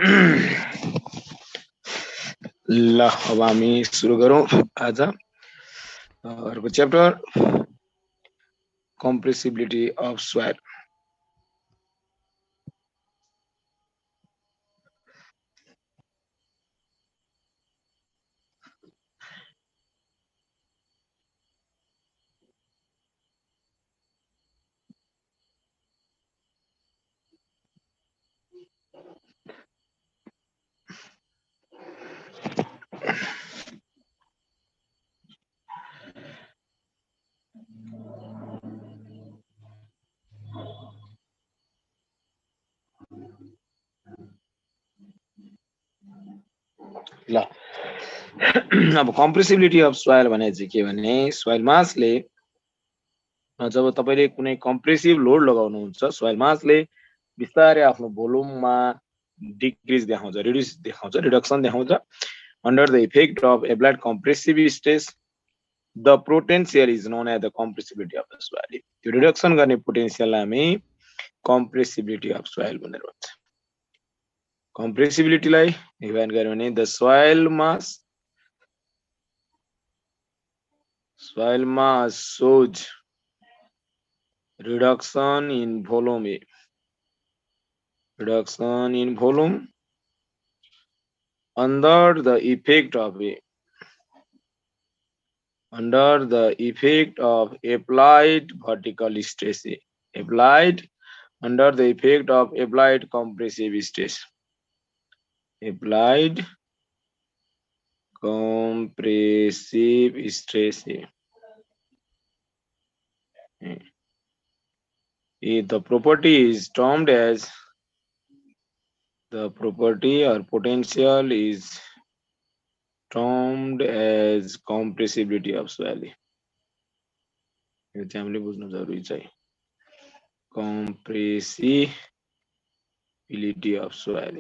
ल अब हामी सुरु गरौँ आज अर्को च्याप्टर compressibility of soil. ल अब compressibility of soil भने चाहिँ के भने soil massले जब तपाईले कुनै compressive load लगाउनुहुन्छ soil massले बिस्तारै आफ्नो भोल्युममा डिक्रिज देखाउँछ रिडक्सन देखाउँछ under the effect of applied compressive stress the potential is known as the compressibility of the soil. त्यो रिडक्सन गर्ने पोटेन्शियललाई हामी compressibility of soil भनेर भन्छ. compressibility लाई डिफाइन गर्यो भने the soil mass shows reduction in volume under the effect of applied vertical stress under the effect of applied compressive stress the property is termed as the property or potential is termed as compressibility of soil. यो चाहिँ हामीले बुझ्नु जरुरी छ. compressibility of soil.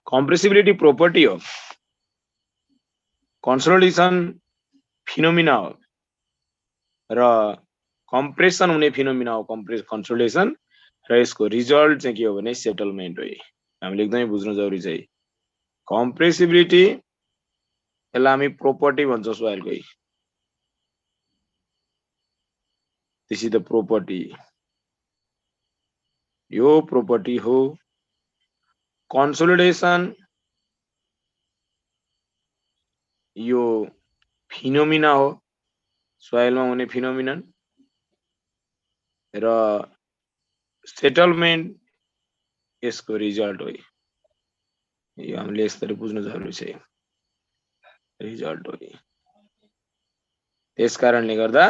compressibility property of consolidation phenomena हो र compression हुने phenomena हो consolidation र यसको रिजल्ट चाहिँ के हो भने सेटलमेन्ट हो. हामीले एकदमै बुझ्नु जरुरी छ. compressibility यसलाई हामी property भन्छौं सोइलको. this is the property. यो property हो. consolidation यो phenomena हो सोइलमा हुने phenomenon र सेटलमेन्ट यसको रिजल्ट हो. यो हामीले यसरी बुझ्नु जरुरी छ. रिजल्ट हो. त्यस कारणले गर्दा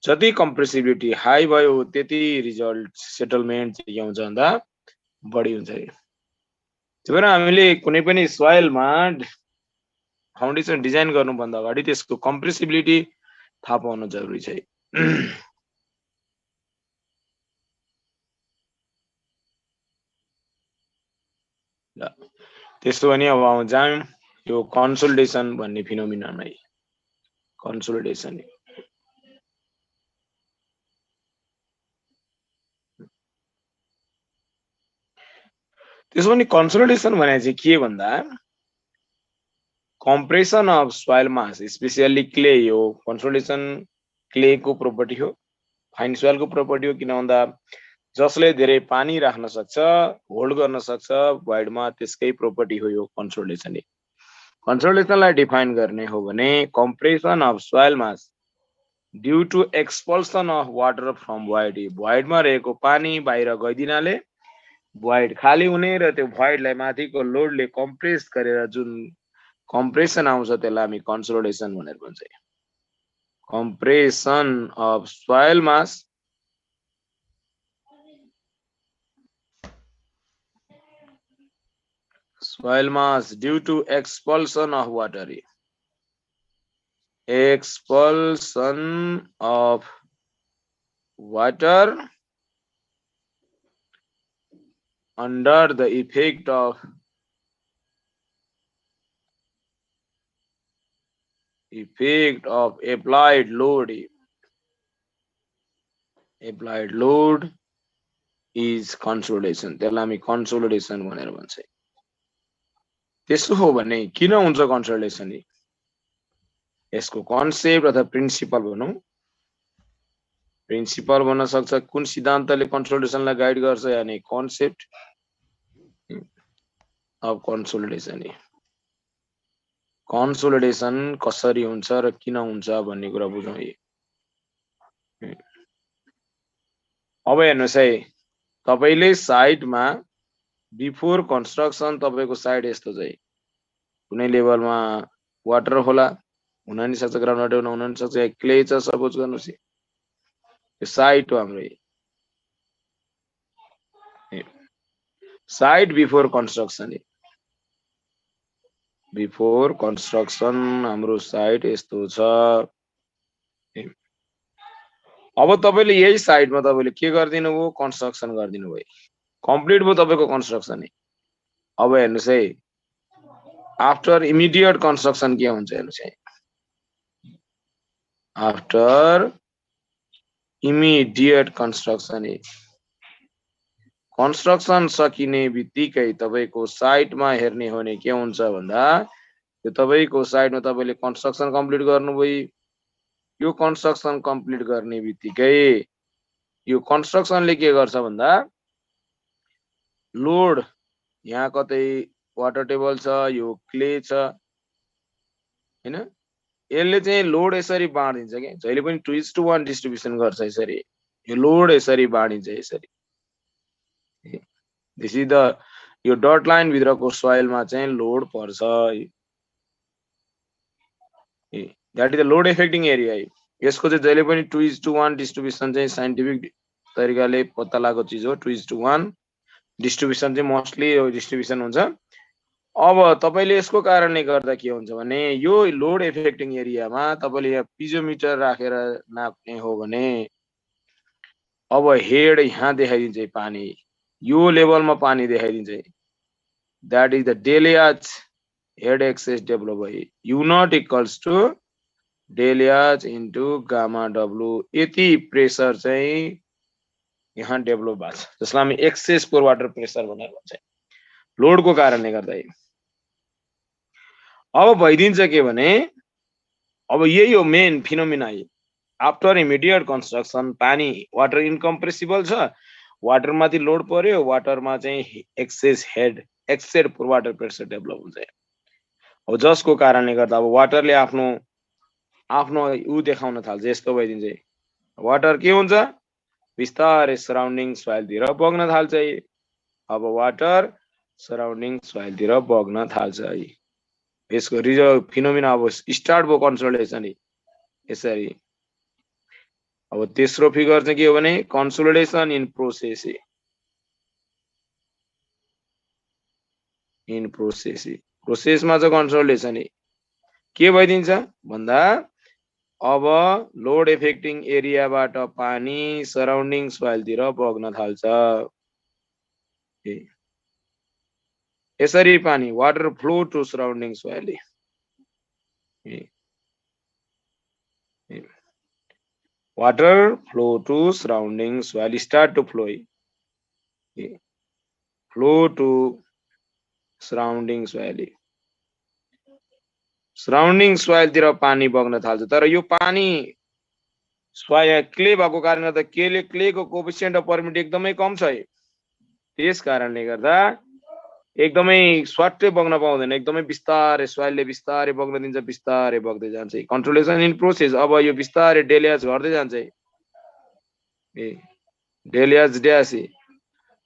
जति compressibility हाई भयो त्यति रिजल्ट सेटलमेन्ट चाहिँ के हुन्छ भन्दा बढी हुन्छ. त्यही भएर हामीले कुनै पनि सोइलमा फाउन्डेसन डिजाइन गर्नु भन्दा अगाडि त्यसको compressibility थाहा पाउनु जरुरी छ. ल त्यसो भने अब आउँ जाम यो कन्सोलिडेसन भन्ने फिनोमिनामा. कन्सोलिडेसन त्यसो भने कन्सोलिडेसन भने चाहिँ के भन्दा compression of soil mass specially clay हो. कन्सोलिडेसन क्ले को प्रोपर्टी हो. फाइन सोइल को प्रोपर्टी हो. किन भन्दा जसले धेरै पानी राख्न सक्छ होल्ड गर्न सक्छ भोइडमा त्यसकै प्रोपर्टी हो यो कन्सोलिडेसन. कन्सोलिडेसनलाई डिफाइन गर्ने हो भने compression of soil mass due to expulsion of water from void. voidमा रहेको पानी बाहिर गइदिनाले void खाली हुने र त्यो voidलाई माथिको लोडले कम्प्रेस गरेर जुन compression आउँछ त्यसलाई हामी consolidation भनेर भन्छ. compression of soil mass due to expulsion of water. Expulsion of water under the effect of applied load is consolidation, त्यसलाई हामी कन्सोलिडेसन भनेर भन्छ। त्यसो हो भने किन हुन्छ कन्सोलिडेसन? यसको कन्सेप्ट अथवा प्रिन्सिपल भनौँ, प्रिन्सिपल भन्न सक्छ कुन सिद्धान्तले कन्सोलिडेसनलाई गाइड गर्छ, यानी कन्सेप्ट अफ कन्सोलिडेसन। कन्सोलिडेसन कसरी हुन्छ र किन हुन्छ भन्ने कुरा बुझौँ। अब हेर्नुहोस् है, तपाईले साइटमा बिफोर कन्स्ट्रक्सन तपाईको साइट यस्तो चाहिँ कुनै लेभलमा वाटर होला, हुन नि सक्छ ग्राउन्ड वाटर हुन नि सक्छ, क्ले छ सपोज गर्नुहोस्, यो साइट हो हाम्रो। Site before construction, before construction हाम्रो साइट यस्तो छ। अब तपाईले यही साइटमा तपाईले के गर्दिनु भयो, कन्स्ट्रक्सन गर्दिनु भयो, कम्प्लिट भयो तपाईको कन्स्ट्रक्सन। अब हेर्नुहोस् है, आफ्टर इमिडिएट कन्स्ट्रक्सन के हुन्छ हेर्नुहोस् है, आफ्टर इमिडिएट कन्स्ट्रक्सन, कन्स्ट्रक्सन सकिने बित्तिकै तपाईको साइटमा हेर्ने हो भने के हुन्छ भन्दा, यो तपाईको साइटमा तपाईले कन्स्ट्रक्सन कम्प्लिट गर्नुभयो। यो कन्स्ट्रक्सन कम्प्लिट गर्ने बित्तिकै यो कन्स्ट्रक्सनले के गर्छ भन्दा, लोड यहाँ कतै वाटर टेबल छ, यो क्ले छ हैन, यसले चाहिँ लोड यसरी बाँडिन्छ के, जहिले पनि 2:1 डिस्ट्रिब्युसन गर्छ यसरी, यो लोड यसरी बाँडिन्छ यसरी। दिस इज द, यो डट लाइन भित्रको सोइलमा चाहिँ लोड पर्छ, that is the load इफेक्टिङ area. यसको चाहिँ जहिले पनि 2:1 डिस्ट्रिब्युसन चाहिँ साइन्टिफिक तरिकाले पत्ता लागेको चिज हो। 2:1 डिस्ट्रिब्युसन चाहिँ मोस्टली यो डिस्ट्रिब्युसन हुन्छ। अब तपाईले यसको कारणले गर्दा के हुन्छ भने, यो लोड इफेक्टिङ एरियामा तपाईले यहाँ पिजोमिटर राखेर नाप्ने हो भने, अब हेड यहाँ देखाइदिन्छ पानी, यो लेभलमा पानी देखाइदिन्छ, that is the delia's head excess develop भयो, u nought equals to delia's into gamma डब्लु, यति प्रेसर चाहिँ यहाँ डेभलप भएको छ, जसलाई हामी एक्सेस पोर वाटर प्रेसर भनेर भन्छ, लोडको कारणले गर्दा। अब भइदिन्छ के भने, अब यही हो main phenomena. After immediate construction पानी वाटर इनकम्प्रेसिबल छ, वाटर माथि लोड पर्यो, वाटरमा चाहिँ excess head excess pore water pressure develop हुन्छ। अब जसको कारणले गर्दा अब वाटरले आफ्नो आफ्नो उ देखाउन थाल्छ, यस्तो भइदिन्छ, वाटर के हुन्छ बिस्तारै सराउन्डिङ सोइलतिर बग्न थाल्छ। अब वाटर सराउन्डिङ सोइलतिर बग्न थाल्छ, यसको रिजल्ट फिनोमिना अब स्टार्ट भयो कन्सोलिडेसन यसरी। अब तेस्रो फिगर चाहिँ के हो भने, consolidation in process, in process, प्रोसेसमा चाहिँ कन्सोलिडेसन के भइदिन्छ भन्दा, अब लोड इफेक्टिङ एरियाबाट पानी सराउन्डिङ सोइलतिर बग्न थाल्छ, यसरी पानी water flow to surrounding soil, water flow to surrounding soil, start to flow, flow to surrounding soil, surrounding सोइलतिर पानी बग्न थाल्छ। तर यो पानी सोइल क्ले भएको कारणले गर्दा क्लेको कोएफिसिएन्ट अफ परमिट एकदमै कम छ, त्यस कारणले गर्दा एकदमै स्वाट्टै बग्न पाउँदैन, एकदमै बिस्तारै सोइलले बिस्तारै बग्न दिन्छ, बिस्तारै बग्दै जान्छ। कन्ट्रोलेसन इन प्रोसेस, अब यो बिस्तारै डेलियाज घट्दै जान्छ, डेलियाज ड्यास,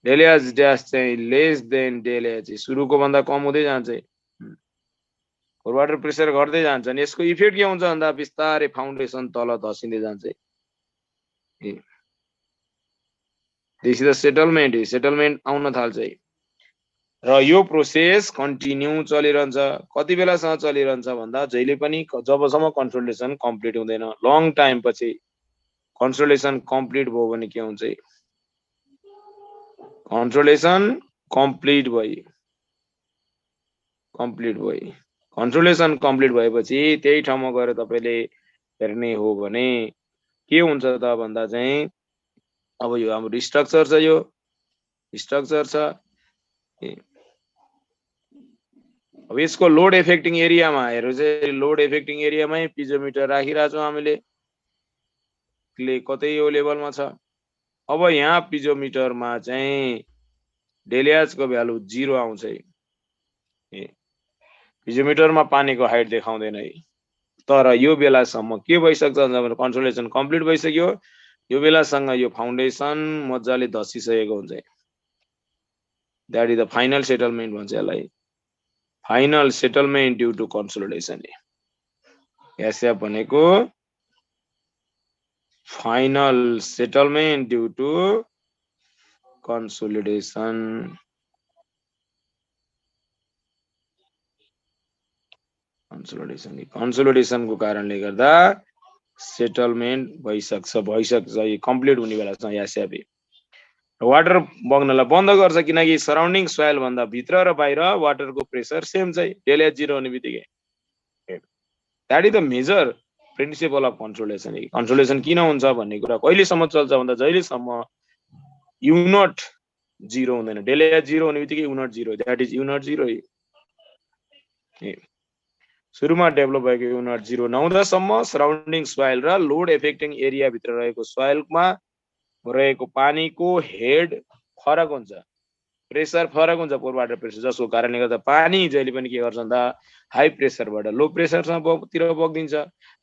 डेलियाज ड्यास चाहिँ लेस देन डेलियाज, सुरुको भन्दा कम हुँदै जान्छ, वाटर प्रेसर घट्दै जान्छ। अनि यसको इफेक्ट के हुन्छ भन्दा, बिस्तारै फाउन्डेसन तल धसिँदै जान्छ। This is the settlement, settlement आउन थाल्छ, र यो प्रोसेस कन्टिन्यू चलिरहन्छ। कति बेलासम्म चलिरहन्छ भन्दा, जहिले पनि जबसम्म कन्सोलिडेसन कम्प्लिट हुँदैन, लङ टाइम पछि कन्सोलिडेसन कम्प्लिट भयो भने के हुन्छ, कन्सोलिडेसन कम्प्लिट भयो, कन्सोलिडेसन कम्प्लिट भएपछि त्यही ठाउँमा गएर तपाईले हेर्ने हो भने के हुन्छ त भन्दा चाहिँ, अब यो हाम्रो स्ट्रक्चर छ, यो स्ट्रक्चर छ। अब यसको लोड इफेक्टिङ एरियामा हेरौँ चाहिँ लोड इफेक्टिङ एरियामै पिजोमिटर राखिरहेको छौँ हामीले। क्ले कतै यो लेभलमा छ। अब यहाँ पिजोमिटरमा चाहिँ डेलियाजको भ्यालु 0 आउँछ है। पिजोमिटरमा पानीको हाइट देखाउँदैन है। तर यो बेलासम्म के भइसक्छ भने कन्सोलेसन कम्प्लिट भइसक्यो। यो बेलासँग यो फाउन्डेसन मजाले धसिसकेको हुन्छ। That is the final settlement भन्छ यसलाई। Final settlement due to consolidation. SF भनेको final settlement due to consolidation. Consolidation को कारणले गर्दा सेटलमेन्ट भइसक्छ कम्प्लिट हुने बेला छ एसएफ। वाटर बग्नलाई बन्द गर्छ किनकि सराउन्डिङ सोइल भन्दा भित्र र बाहिर वाटरको प्रेसर सेम छ। डेलिया 0 हुने बित्तिकै that is the major principle of consolidation. Consolidation किन हुन्छ भन्ने कुरा कहिलेसम्म चल्छ भन्दा जहिलेसम्म यु नट 0 हुँदैन। डेलिया 0 हुने बित्तिकै यु नट 0, दैट इज यु नट 0। सुरुमा डेभलप भएको यु नट 0 नहुँदासम्म सराउन्डिङ सोइल र लोड इफेक्टिङ एरिया भित्र रहेको सोइलमा रहेको पानीको हेड फरक हुन्छ, प्रेसर फरक हुन्छ, पोर वाटर प्रेसर, जसको कारणले गर्दा पानी जहिले पनि के गर्छ भन्दा हाई प्रेसरबाट लो प्रेसरतिर बग्दिन्छ।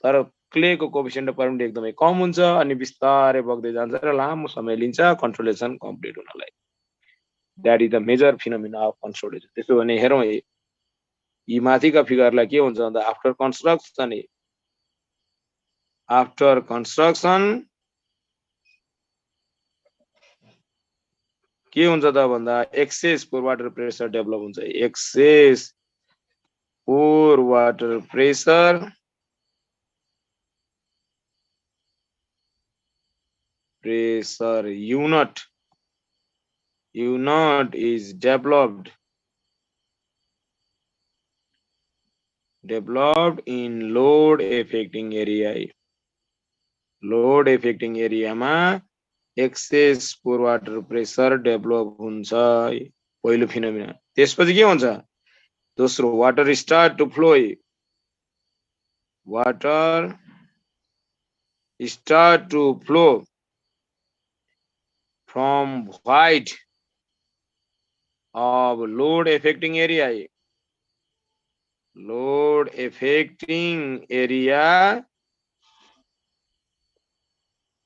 तर क्लेको कोएफिसिएन्ट अफ परमिटिभिटी एकदमै कम हुन्छ अनि बिस्तारै बग्दै जान्छ र लामो समय लिन्छ कन्सोलिडेसन कम्प्लिट हुनलाई। That is the major phenomena of consolidation. त्यसो भने हेरौँ यी माथिका फिगरलाई के हुन्छ भन्दा आफ्टर कन्स्ट्रक्सन के हुन्छ त भन्दा excess pore water pressure develop हुन्छ। Excess pore water pressure unit is developed in load affecting area. Load affecting एरियामा excess pore water pressure develop हुन्छ पहिलो फिनोमिना। त्यसपछि के हुन्छ दोस्रो water start to flow. Water start to flow from void of load affecting area. Load affecting area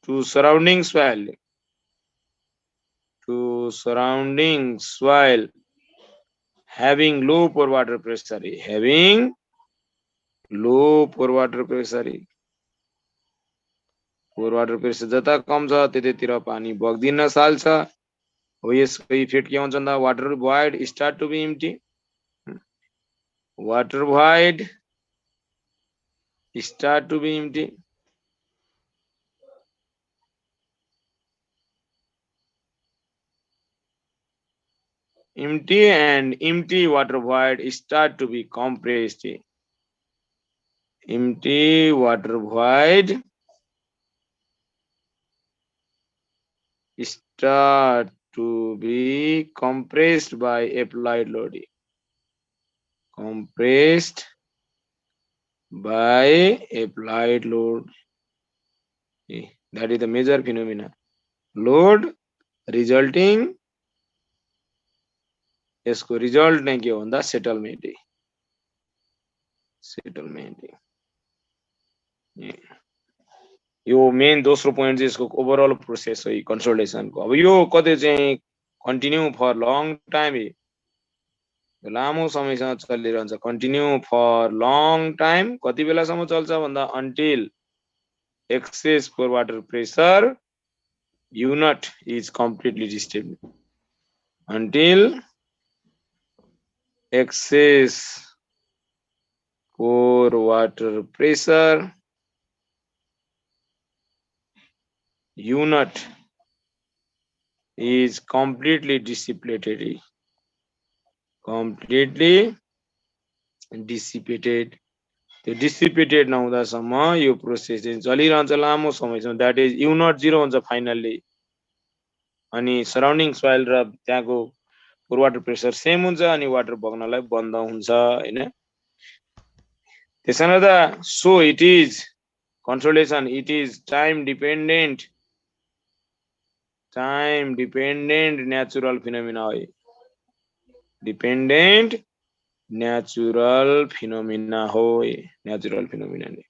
to surrounding soil. To surrounding soil having low pore water pressure. Having low pore water pressure. Pore water pressure जता कम छ त्यतैतिर पानी बग्दिन साल्छ। हो यसको effect के हुन्छ भन्दा water void start to be empty. Water void start to be empty. Empty and empty water void start to be compressed. Empty water void start to be compressed by applied load. Compressed by applied load. That is the major phenomena. Load resulting यसको result नै के हो भन्दा settlement. यो main दोस्रो point चाहिँ यसको overall process हो कन्सोलिडेसनको। अब यो कतै चाहिँ कन्टिन्यू फर लङ टाइम, लामो समयसम्म चलिरहन्छ। कन्टिन्यू फर लङ टाइम कति बेलासम्म चल्छ भन्दा until excess pore water pressure unit is completely dissipated. Until excess pore water pressure unit is completely dissipated. त्यो डिसिपेटेड नहुँदासम्म यो प्रोसेस चाहिँ चलिरहन्छ लामो समयसम्म। दैट इज यु नट 0 हुन्छ फाइनल्ली अनि सराउन्डिङ सोइल र त्यहाँको पोर वाटर प्रेसर सेम हुन्छ अनि वाटर बग्नलाई बन्द हुन्छ हैन। त्यसैले गर्दा so it is consolidation, it is time dependent natural phenomena हो। dependent natural phenomena हो, natural phenomena नि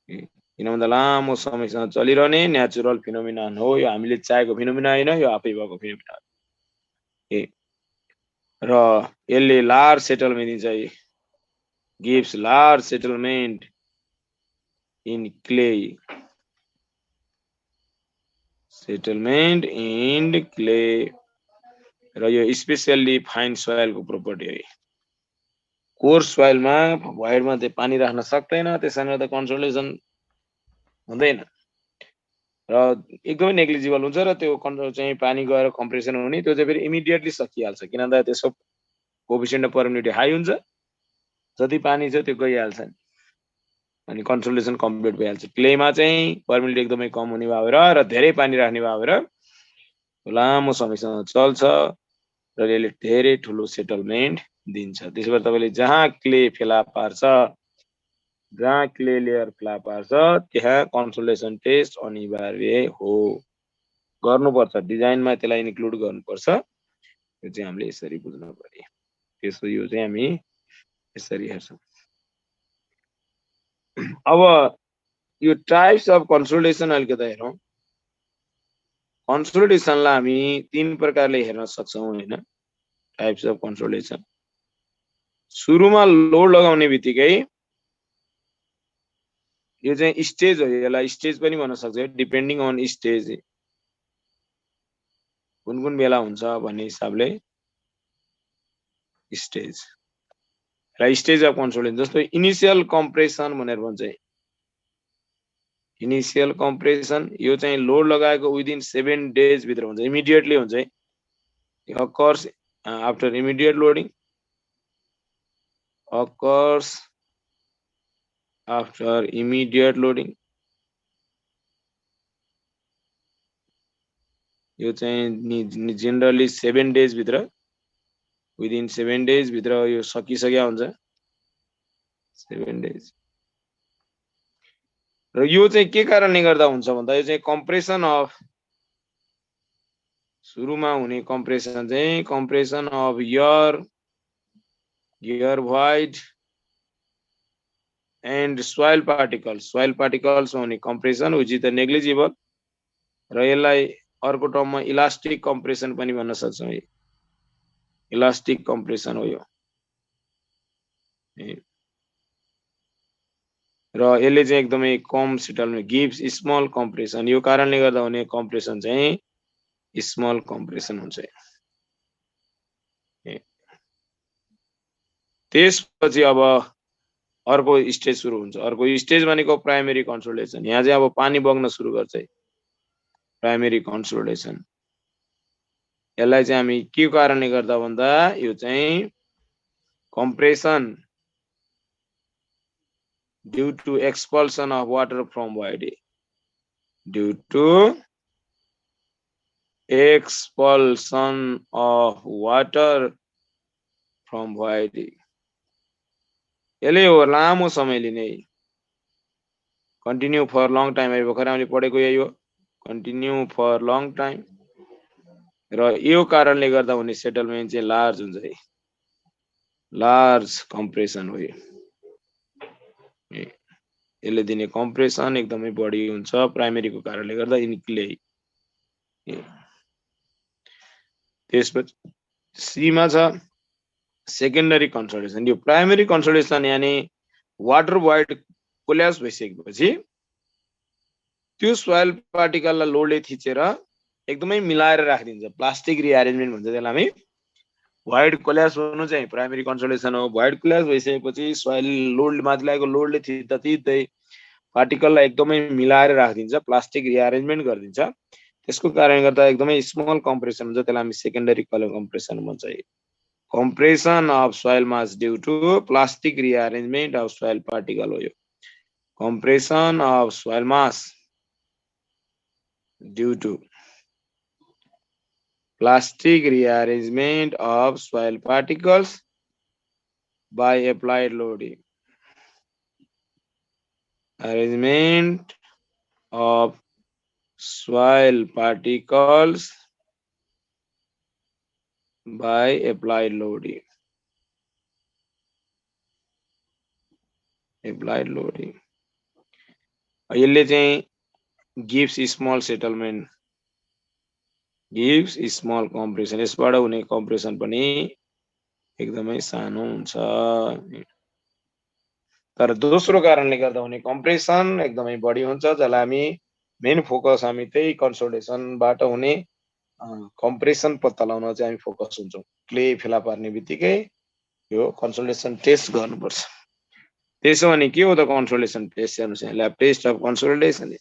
किन भन्दा लामो समयसम्म चलिरहने नेचुरल फिनोमिना हो। यो हामीले चाहेको फिनोमिना हैन, यो आफै भएको फिनोमिना हो। र यसले लार्ज सेटलमेन्ट दिन्छ, gives large settlement in clay, settlement in clay र यो स्पेशली फाइन सोइल को प्रोपर्टी हो। कोर्स सोइल मा भोइड मा पानी राख्न सक्दैन, त्यसैले गर्दा कन्सोलिडेसन हुँदैन र एकदमै नेग्लिजिबल हुन्छ र त्यो चाहिँ पानी गएर कम्प्रेसन हुने त्यो चाहिँ फेरि इमिडिएटली सकिहाल्छ, किनभने त्यसको कोएफिसिएन्ट अफ परमिटिभिटी हाई हुन्छ, जति पानी छ त्यो गइहाल्छ अनि कन्सोलिडेसन कम्प्लिट भइहाल्छ। क्लेमा चाहिँ परमिटिभिटी एकदमै कम हुने भएर र धेरै पानी राख्ने भएर लामो समयसम्म चल्छ र यसले धेरै ठुलो सेटलमेन्ट दिन्छ। त्यसैले तपाईले जहाँ क्ले फेला पार्छ, जहाँ क्ले लेयर फेला पार्छ त्यहाँ कन्सोलिडेसन टेस्ट अनिवार्य हो, गर्नुपर्छ, डिजाइनमा त्यसलाई इन्क्लुड गर्नुपर्छ। यो चाहिँ हामीले यसरी बुझ्नु पर्यो। त्यसो यो चाहिँ हामी यसरी हेर्छौं। अब यो टाइप्स अफ कन्सोलिडेसन अलिकति हेरौं। कन्सोलिडेसनलाई हामी तीन प्रकारले हेर्न सक्छौं हैन। टाइप्स अफ कन्सोलिडेसन सुरुमा लोड लगाउने बित्तिकै यो चाहिँ स्टेज हो, यसलाई स्टेज पनि भन्न सक्छ, डिपेन्डिङ अन स्टेज कुन कुन बेला हुन्छ भन्ने हिसाबले स्टेज र स्टेज अफ कन्सोलिडेसन। जस्तो इनिशियल कम्प्रेसन भनेर भन्छ, इनिशियल कम्प्रेसन यो चाहिँ लोड लगाएको विदिन 7 डेज भित्र हुन्छ, इमिडिएटली हुन्छ है। occurs after immediate loading, occurs after immediate loading। यो चाहिँ जनरली 7 डेज भित्र, विदिन 7 डेज भित्र यो सकिसक्या हुन्छ, 7 डेज। र यो चाहिँ के कारणले गर्दा हुन्छ भन्दा यो चाहिँ कम्प्रेसन अफ सुरुमा हुने कम्प्रेसन चाहिँ compression of air void and soil particles हुने compression which is the negligible र यसलाई अर्को टर्ममा इलास्टिक कम्प्रेसन पनि भन्न सक्छौं। इलास्टिक कम्प्रेसन हो यो र यसले चाहिँ एकदमै कम सेटलमेन्ट गिव्स स्मल कम्प्रेसन। यो कारणले गर्दा हुने कम्प्रेसन चाहिँ स्मल कम्प्रेसन हुन्छ। त्यसपछि अब अर्को स्टेज सुरु हुन्छ। अर्को स्टेज भनेको प्राइमेरी कन्सोलिडेसन। यहाँ चाहिँ अब पानी बग्न सुरु गर्छ, प्राइमेरी कन्सोलिडेसन। यसलाई चाहिँ हामी के कारणले गर्दा भन्दा यो चाहिँ compression due to expulsion of water from void, due to expulsion of water from void. यसले हो लामो समय लिने, कन्टिन्यू फर लङ टाइम। अहिले भर्खर हामीले पढेको यही हो, कन्टिन्यू फर लङ टाइम। र यो कारणले गर्दा हुने सेटलमेन्ट चाहिँ लार्ज हुन्छ है, लार्ज कम्प्रेसन हो। यसले दिने कम्प्रेसन एकदमै बढी हुन्छ प्राइमेरीको कारणले गर्दा इन्क्ले। त्यसपछि सीमा छ सेकेन्डरी कन्सोलिडेसन। यो प्राइमेरी कन्सोलिडेसन यानी वाटर भोइड कोल्याप्स भइसकेपछि त्यो सोइल पार्टिकललाई लोडले थिचेर एकदमै मिलाएर राखिदिन्छ, प्लास्टिक रिअरेन्जमेन्ट भन्छ त्यसलाई हामी। भोइड कोल्याप्स हुनु चाहिँ प्राइमेरी कन्सोलिडेसन हो। भोइड कोल्याप्स भइसकेपछि सोइल लोड माथि लागेको लोडले थिच्दा थिच्दै पार्टिकललाई एकदमै मिलाएर राखिदिन्छ, प्लास्टिक रिअरेन्जमेन्ट गरिदिन्छ। त्यसको कारणले गर्दा एकदमै स्मल कम्प्रेसन हुन्छ, त्यसलाई हामी सेकेन्डरी कम्प्रेसन भन्छ। compression of soil mass due to plastic rearrangement of soil particle हो यो। compression of soil mass due to plastic rearrangement of soil particles by applied loading. Arrangement of soil particles by applied loading. Applied loading. यसले चाहिँ gives small settlement, gives small compression. यसबाट हुने compression पनि एकदमै सानो हुन्छ। तर दोस्रो कारणले गर्दा हुने compression एकदमै बढी हुन्छ, जसलाई हामी मेन फोकस हामी त्यही कन्सोलिडेसनबाट हुने कम्प्रेसन पत्ता लगाउन चाहिँ हामी फोकस हुन्छौँ। क्ले फेला पार्ने बित्तिकै यो कन्सोलिडेसन टेस्ट गर्नुपर्छ। त्यसो भने के हो त कन्सोलिडेसन टेस्ट? हेर्नुस् यहाँ, lab test of consolidation.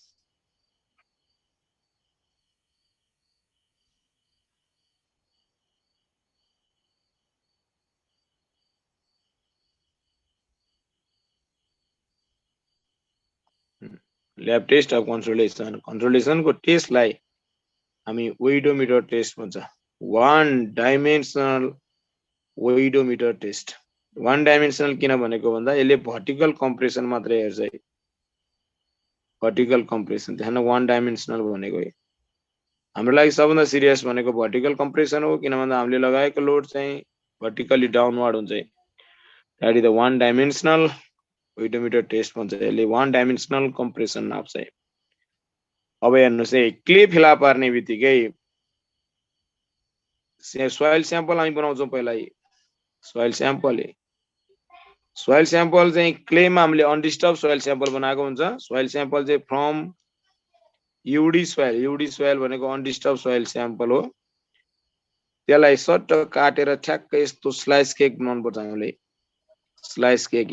Lab test of consolidation, कन्सोलिडेसनको टेस्टलाई हामी वेइडोमिटर टेस्ट भन्छ। One dimensional oedometer test. One dimensional किन भनेको भन्दा यसले भर्टिकल कम्प्रेसन मात्रै हेर्छ है, भर्टिकल कम्प्रेसन। त्यहाँ वान डाइमेन्सनल भनेको हाम्रो लागि सबभन्दा सिरियस भनेको भर्टिकल कम्प्रेसन हो, किन भन्दा हामीले लगाएको लोड चाहिँ भर्टिकली डाउनवर्ड हुन्छ। That is the one dimensional oedometer test भन्छ। यसले वान डाइमेन्सनल कम्प्रेसन नाप्छ। अब हेर्नुहोस् है, क्ले फेला पार्ने बित्तिकै सोइल स्याम्पल हामी बनाउँछौँ पहिला। सोइल स्याम्पल, सोइल स्याम्पल चाहिँ क्लेमा हामीले अनडिस्टर्ब सोइल स्याम्पल बनाएको हुन्छ। सोइल स्याम्पल चाहिँ from UD soil, UD soil भनेको अनडिस्टर्ब सोइल स्याम्पल हो। त्यसलाई सट्ट काटेर ठ्याक्कै यस्तो स्लाइस केक बनाउनु पर्छ हामीले, स्लाइस केक,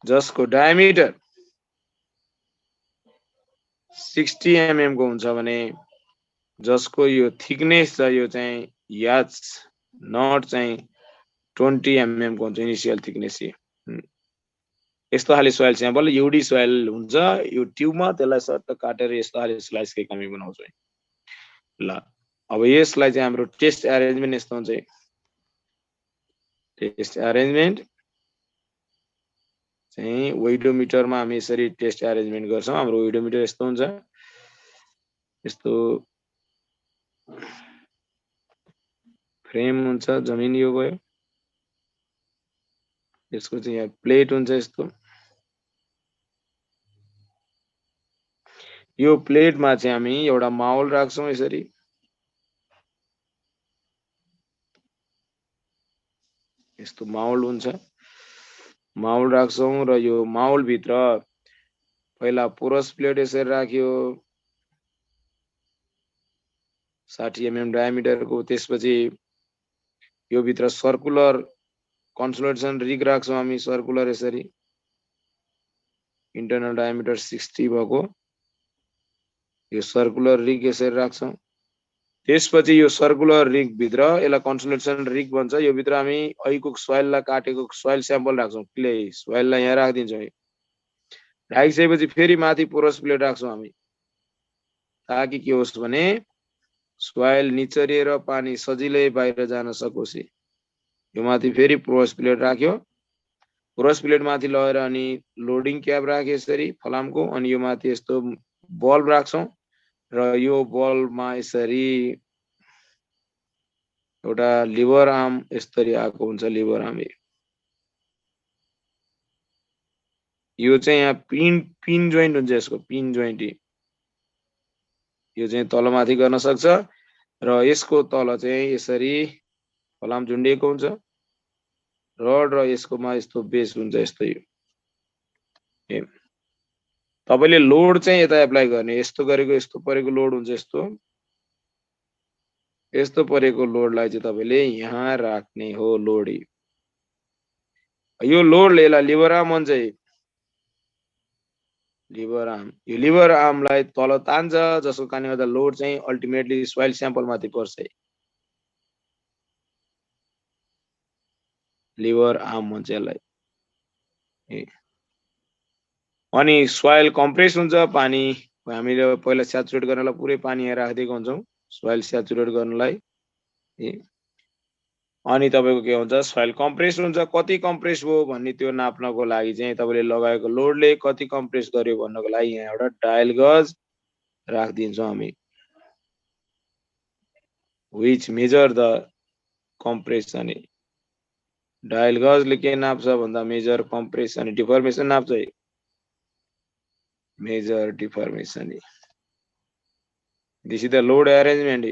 जसको डायमिटर 60 mm को हुन्छ भने जसको यो थिकनेस छ यो चाहिँ याच नट चाहिँ 20 mm को हुन्छ इनिशियल थिकनेस। यस्तो खाले सोइल स्याम्पल युडी सोइल हुन्छ। यो ट्युबमा त्यसलाई सट्ट काटेर यस्तो खाले स्लाइस केक हामी बनाउँछौँ। ल अब यसलाई चाहिँ हाम्रो टेस्ट एरेन्जमेन्ट यस्तो हुन्छ। टेस्ट एरेन्जमेन्ट चाहिँ वेइडोमिटरमा हामी यसरी टेस्ट एरेन्जमेन्ट गर्छौँ। हाम्रो वेइडोमिटर यस्तो हुन्छ, यस्तो फ्रेम हुन्छ, जमिन यो गयो, यसको चाहिँ यहाँ प्लेट हुन्छ यस्तो। यो प्लेटमा चाहिँ हामी एउटा माउल राख्छौँ यसरी, यस्तो माउल हुन्छ, माउल राख्छौँ र यो माउल भित्र पहिला पोरस प्लेट यसरी राख्यो 60 mm डायमिटरको। त्यसपछि यो भित्र सर्कुलर कन्सोलिडेसन रिग राख्छौँ हामी, सर्कुलर यसरी इन्टरनल डायमिटर 60 भएको यो सर्कुलर रिग यसरी राख्छौँ। त्यसपछि यो सर्कुलर रिग भित्र यसलाई कन्सोलिडेसन रिग भन्छ। यो भित्र हामी अहिलेको सोइललाई काटेको सोइल स्याम्पल राख्छौँ, क्ले सोइललाई यहाँ राखिदिन्छौँ। राखिसकेपछि फेरि माथि पोरस प्लेट राख्छौँ हामी, ताकि के होस् भने सोइल निचरिएर पानी सजिलै बाहिर जान सकोस्। यो माथि फेरि पोरस प्लेट राख्यो, पोरस प्लेट माथि लगेर अनि लोडिङ क्याप राख्यो यसरी फलामको। अनि यो माथि यस्तो बल्ब राख्छौँ र यो बल्बमा यसरी एउटा लिभर आर्म यसरी आएको हुन्छ, लिभर आर्म। यो चाहिँ यहाँ पिन जोइन्ट हुन्छ, यसको पिन जोइन्ट यो चाहिँ तलमाथि गर्न सक्छ र यसको तल चाहिँ यसरी फलाम झुन्डिएको हुन्छ रड र यसकोमा यस्तो बेस हुन्छ यस्तो। यो तपाईले लोड चाहिँ यता एप्लाई गर्ने, यस्तो गरेको यस्तो परेको लोड हुन्छ, यस्तो परेको लोडलाई चाहिँ तपाईले यहाँ राख्ने हो लोड। यो लोडले यसलाई लिभर आर्म भन्छ। लिभर आर्म, यो लिभर आर्मलाई तल तान्छ, जसको कारणले गर्दा लोड चाहिँ अल्टिमेटली सोइल स्याम्पल माथि पर्छ। लिभर आर्म भन्छ यसलाई। अनि सोइल कम्प्रेस हुन्छ, पानी हामीले पहिला स्याचुरेट गर्नलाई पुरै पानी यहाँ राखिदिएको हुन्छौँ सोइल स्याचुरेट गर्नलाई। अनि तपाईको के हुन्छ सोइल कम्प्रेस हुन्छ कति कम्प्रेस भयो भन्ने त्यो नाप्नको लागि चाहिँ तपाईले लगाएको लोडले कति कम्प्रेस गर्यो भन्नको लागि यहाँ एउटा डायल गज राखिदिन्छौँ हामी which measure the compression dial गजले के नाप्छ भन्दा मेजर कम्प्रेसन डिफर्मेसन नाप्छ measure deformation this is the load arrangement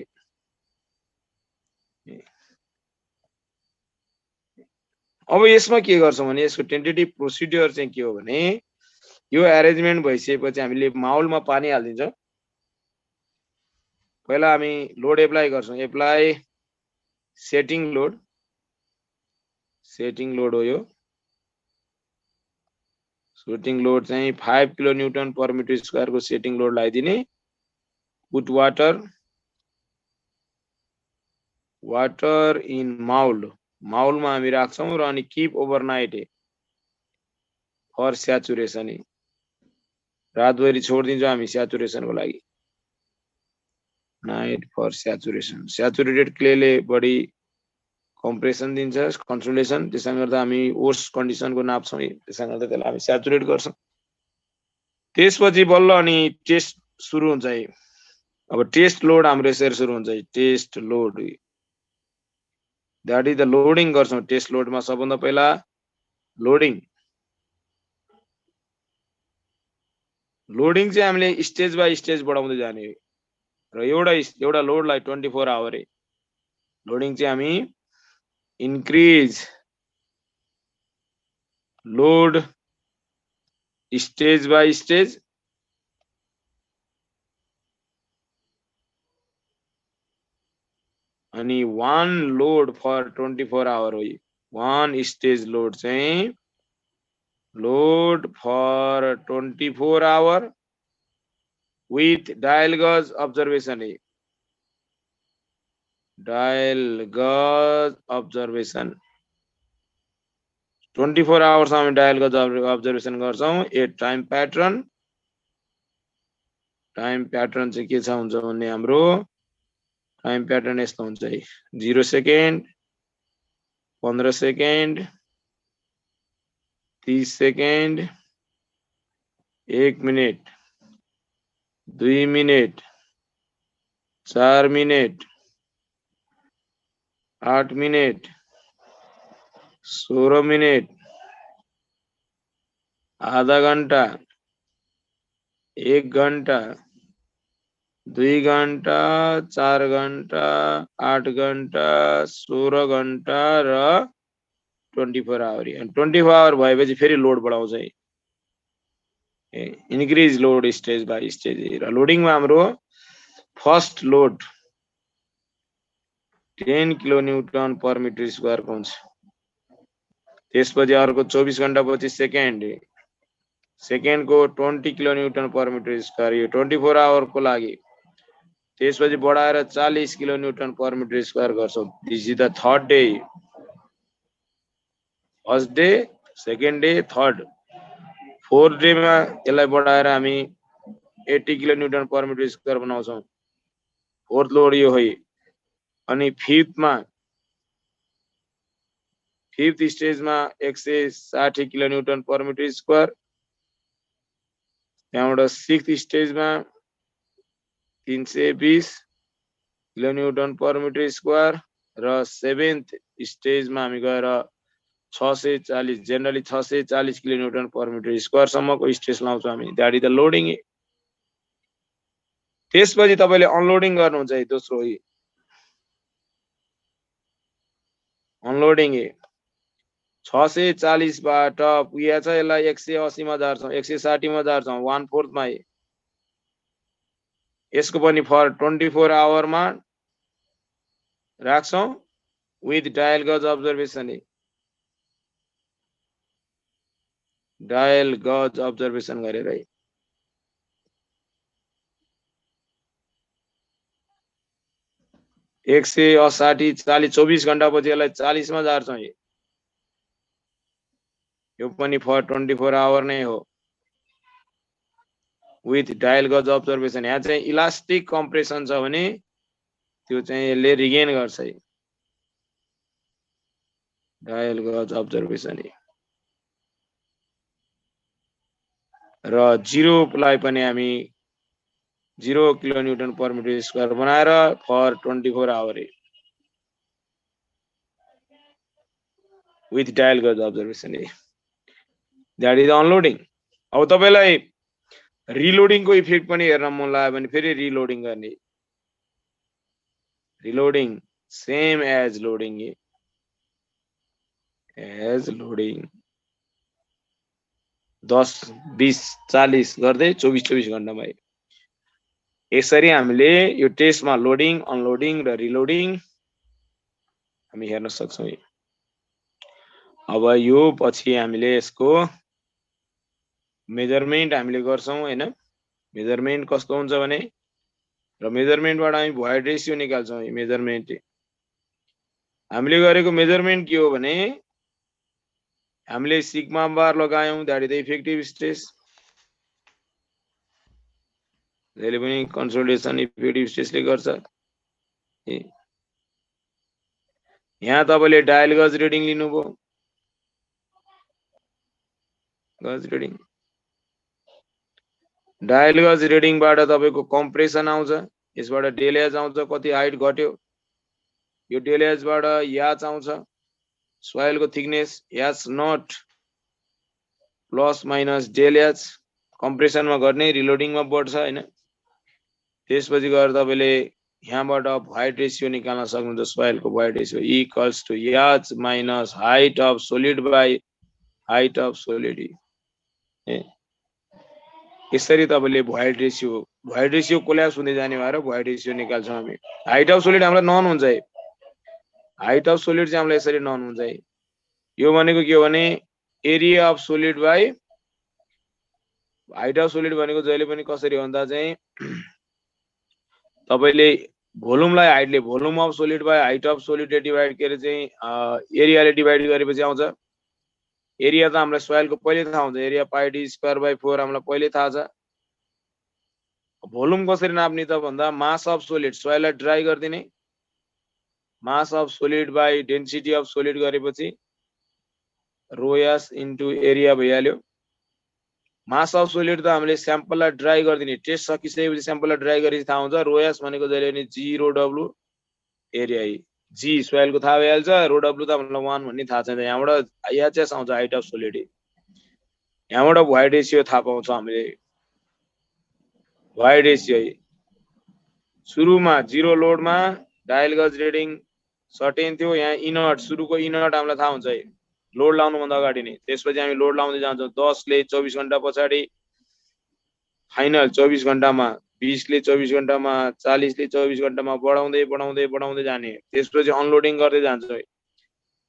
अब यसमा के गर्छौं भने यसको टेन्टेटिभ प्रोसिड्युर चाहिँ के हो भने यो अरेन्जमेन्ट भइसकेपछि हामीले माउलमा पानी हाल्दिन्छौं पहिला हामी लोड एप्लाई गर्छौं एप्लाई सेटिङ लोड हो यो सेटिङ लोड चाहिँ 5 kilo newton per metre square को सेटिङ लोड लगाइदिने पुट वाटर इन माउलमा हामी राख्छौं र अनि कीप ओभरनाइट फर स्याचुरेसन रातभरि छोड्दिन्छौं हामी स्याचुरेसनको लागि नाइट फर स्याचुरेसन स्याचुरेटेड क्लेले बढी कम्प्रेसन दिन्छ कन्सोलेसन त्यसैले गर्दा हामी वर्स कन्डिसनको नाप्छौं त्यसैले गर्दा त्यसलाई हामी स्याचुरेट गर्छौं त्यसपछि बल्ल अनि टेस्ट सुरु हुन्छ अब टेस्ट लोड हाम्रो यसरी सुरु हुन्छ test load that is the loading गर्छौं टेस्ट लोडमा सबभन्दा पहिला लोडिङ चाहिँ हामीले स्टेज बाइ स्टेज बढाउँदै जाने र एउटा लोडलाई 24 आवर लोडिङ चाहिँ हामी increase load stage by stage अनि one load for 24 hour हो one stage load चाहिँ load for 24 hour with dial gauge observation dial गज observation 24 hours हामी डायल गज observation गर्छौं ए टाइम प्याटर्न चाहिँ के छ हुन्छ भन्ने हाम्रो टाइम प्याटर्न यस्तो हुन्छ 0 second 15 second 30 second 1 minute 2 minute 4 minute 8 minute 16 minute आधा घंटा 1 घंटा 2 घंटा 4 घंटा 8 घंटा 16 घंटा र 24 आवर 24 आवर भएपछि फेरि लोड बढाउँछ increase load stage by stage र लोडिङमा हाम्रो first load 10 kilo newton per metre square को हुन्छ त्यसपछि अर्को 24 घण्टा पछि सेकेन्ड को 20 kilo newton per metre square यो 24 आवर को लागि त्यसपछि बढाएर 40 kilo newton per metre square गर्छौं this is the third day first day second day third fourth day मा यसलाई बढाएर हामी 80 kilo newton per metre square बनाउँछौं फोर्थ लोड यो हो अनि फिफ्थ स्टेज में 160 kilo newton per metre square त्यहाँबाट सिक्स्थ स्टेज में 320 kilo newton per metre square र सेभेन्थ स्टेज में हामी गएर 640 generally 640 kilo newton per metre square सम्मको स्टेज लाउँछौं हामी दैट इज द लोडिङ त्यसपछि तपाईले अनलोडिङ गर्नुहुन्छ दोस्रो अनलोडिङ 640 बाट पुगेको छ यसलाई 180 मा झार्छौं 160 मा झार्छौं 1/4 मा यसको पनि फर 24 आवर मा राख्छौं विथ डायल गज अब्जर्भेसन गरेर 180 40 24 घण्टा पछि यसलाई 40 मा झार्छौं यो पनि फर 24 आवर नै हो विथ डायल गज अब्जर्भेसन यहाँ चाहिँ इलास्टिक कम्प्रेसन छ भने त्यो चाहिँ यसले रिगेन गर्छ डायल गज अब्जर्भेसन र 0 लाई पनि हामी 0 किलोन्युटन पर मिटर स्क्वायर बनाएर फर 24 आवर विथ डायल गज अब्जर्भेसन दैट इज अनलोडिङ। अब तपाईलाई रिलोडिङ को इफेक्ट पनि हेर्न मन लाग्यो भने फेरि रिलोडिङ गर्ने रिलोडिङ सेम एज लोडिङ लोडिङ 10 20 40 गर्दै 24 घण्टामा यसरी हामीले यो टेस्टमा लोडिङ अनलोडिङ र रिलोडिङ हामी हेर्न सक्छौं। अब यो पछि हामीले यसको मेजरमेन्ट हामीले गर्छौं हैन। मेजरमेन्ट कस्तो हुन्छ भने र मेजरमेन्टबाट हामी भोइड रेशियो निकाल्छौं। मेजरमेन्ट हामीले गरेको मेजरमेन्ट के हो भने हामीले सिग्मा बार लगायौं that is the effective stress. जहिले पनि कन्सोलिडेसन इफेक्टिभ स्ट्रेसले गर्छ। यहाँ तपाईले डायल गज रिडिङ लिनुभयो गज रिडिङ डायल गज रिडिङबाट तपाईको कम्प्रेसन आउँछ यसबाट डेल एज आउँछ कति हाइट घट्यो यो डेल एजबाट याच आउँछ सोइल को thickness H naught plus minus del H compression मा गर्ने रिलोडिङ मा बढ्छ हैन। त्यसपछि गएर तपाईले यहाँबाट भोइड रेशियो निकाल्न सक्नुहुन्छ। सोइल को void ratio equals to H minus height of solid by height of solid. यसरी तपाईले भोइड रेशियो कोल्याप्स हुँदै जाने भएर भोइड रेशियो निकाल्छौं हामी। हाइट अफ सोलिड हाम्रो नन हुन्छ है। हाइट अफ सोलिड चाहिँ हामीलाई यसरी नन हुन्छ है। यो भनेको के हो भने area of solid by height of solid भनेको जहिले पनि कसरी भन्दा चाहिँ तपाईले भोल्युमलाई हाइटले volume of solid by height of सोलिडले डिवाइड गरेर चाहिँ एरियाले डिवाइड गरेपछि आउँछ। एरिया त हामीलाई सोइलको पहिले थाहा हुन्छ एरिया पाइ डी स्क्वायर बाइ 4 हामीलाई पहिले थाहा छ। भोल्युम कसरी नाप्ने त भन्दा मास अफ सोलिड सोइललाई ड्राई गर्दिने mass of solid by density of solid गरेपछि रो एस इन्टु एरिया भइहाल्यो। मास अफ सोलिड त हामीले स्याम्पललाई ड्राई गर्दिने टेस्ट सकिसकेपछि स्याम्पललाई ड्राई गरेपछि थाहा हुन्छ। रो एस भनेको जहिले पनि जी रो डब्लु एरिया जी सोइल को थाहा भइहाल्छ। रो डब्लु त हामीलाई 1 भन्ने थाहा छैन। यहाँबाट एचएस आउँछ हाइट अफ सोलिड। यहाँबाट भोइड रेशियो थाहा पाउँछौं हामीले। भोइड रेशियो सुरुमा 0 लोडमा डायल गज रिडिङ सर्टेन थियो। यहाँ इनट सुरुको इनट हामीलाई थाहा हुन्छ है लोड लाउनु भन्दा अगाडि नै। त्यसपछि हामी लोड लाउँदै जान्छौं 10 ले 24 घण्टा पछाडी फाइनल 24 घण्टामा 20 ले 24 घण्टामा 40 ले 24 घण्टामा बढाउँदै बढाउँदै बढाउँदै जाने। त्यसपछि अनलोडिङ गर्दै जान्छ है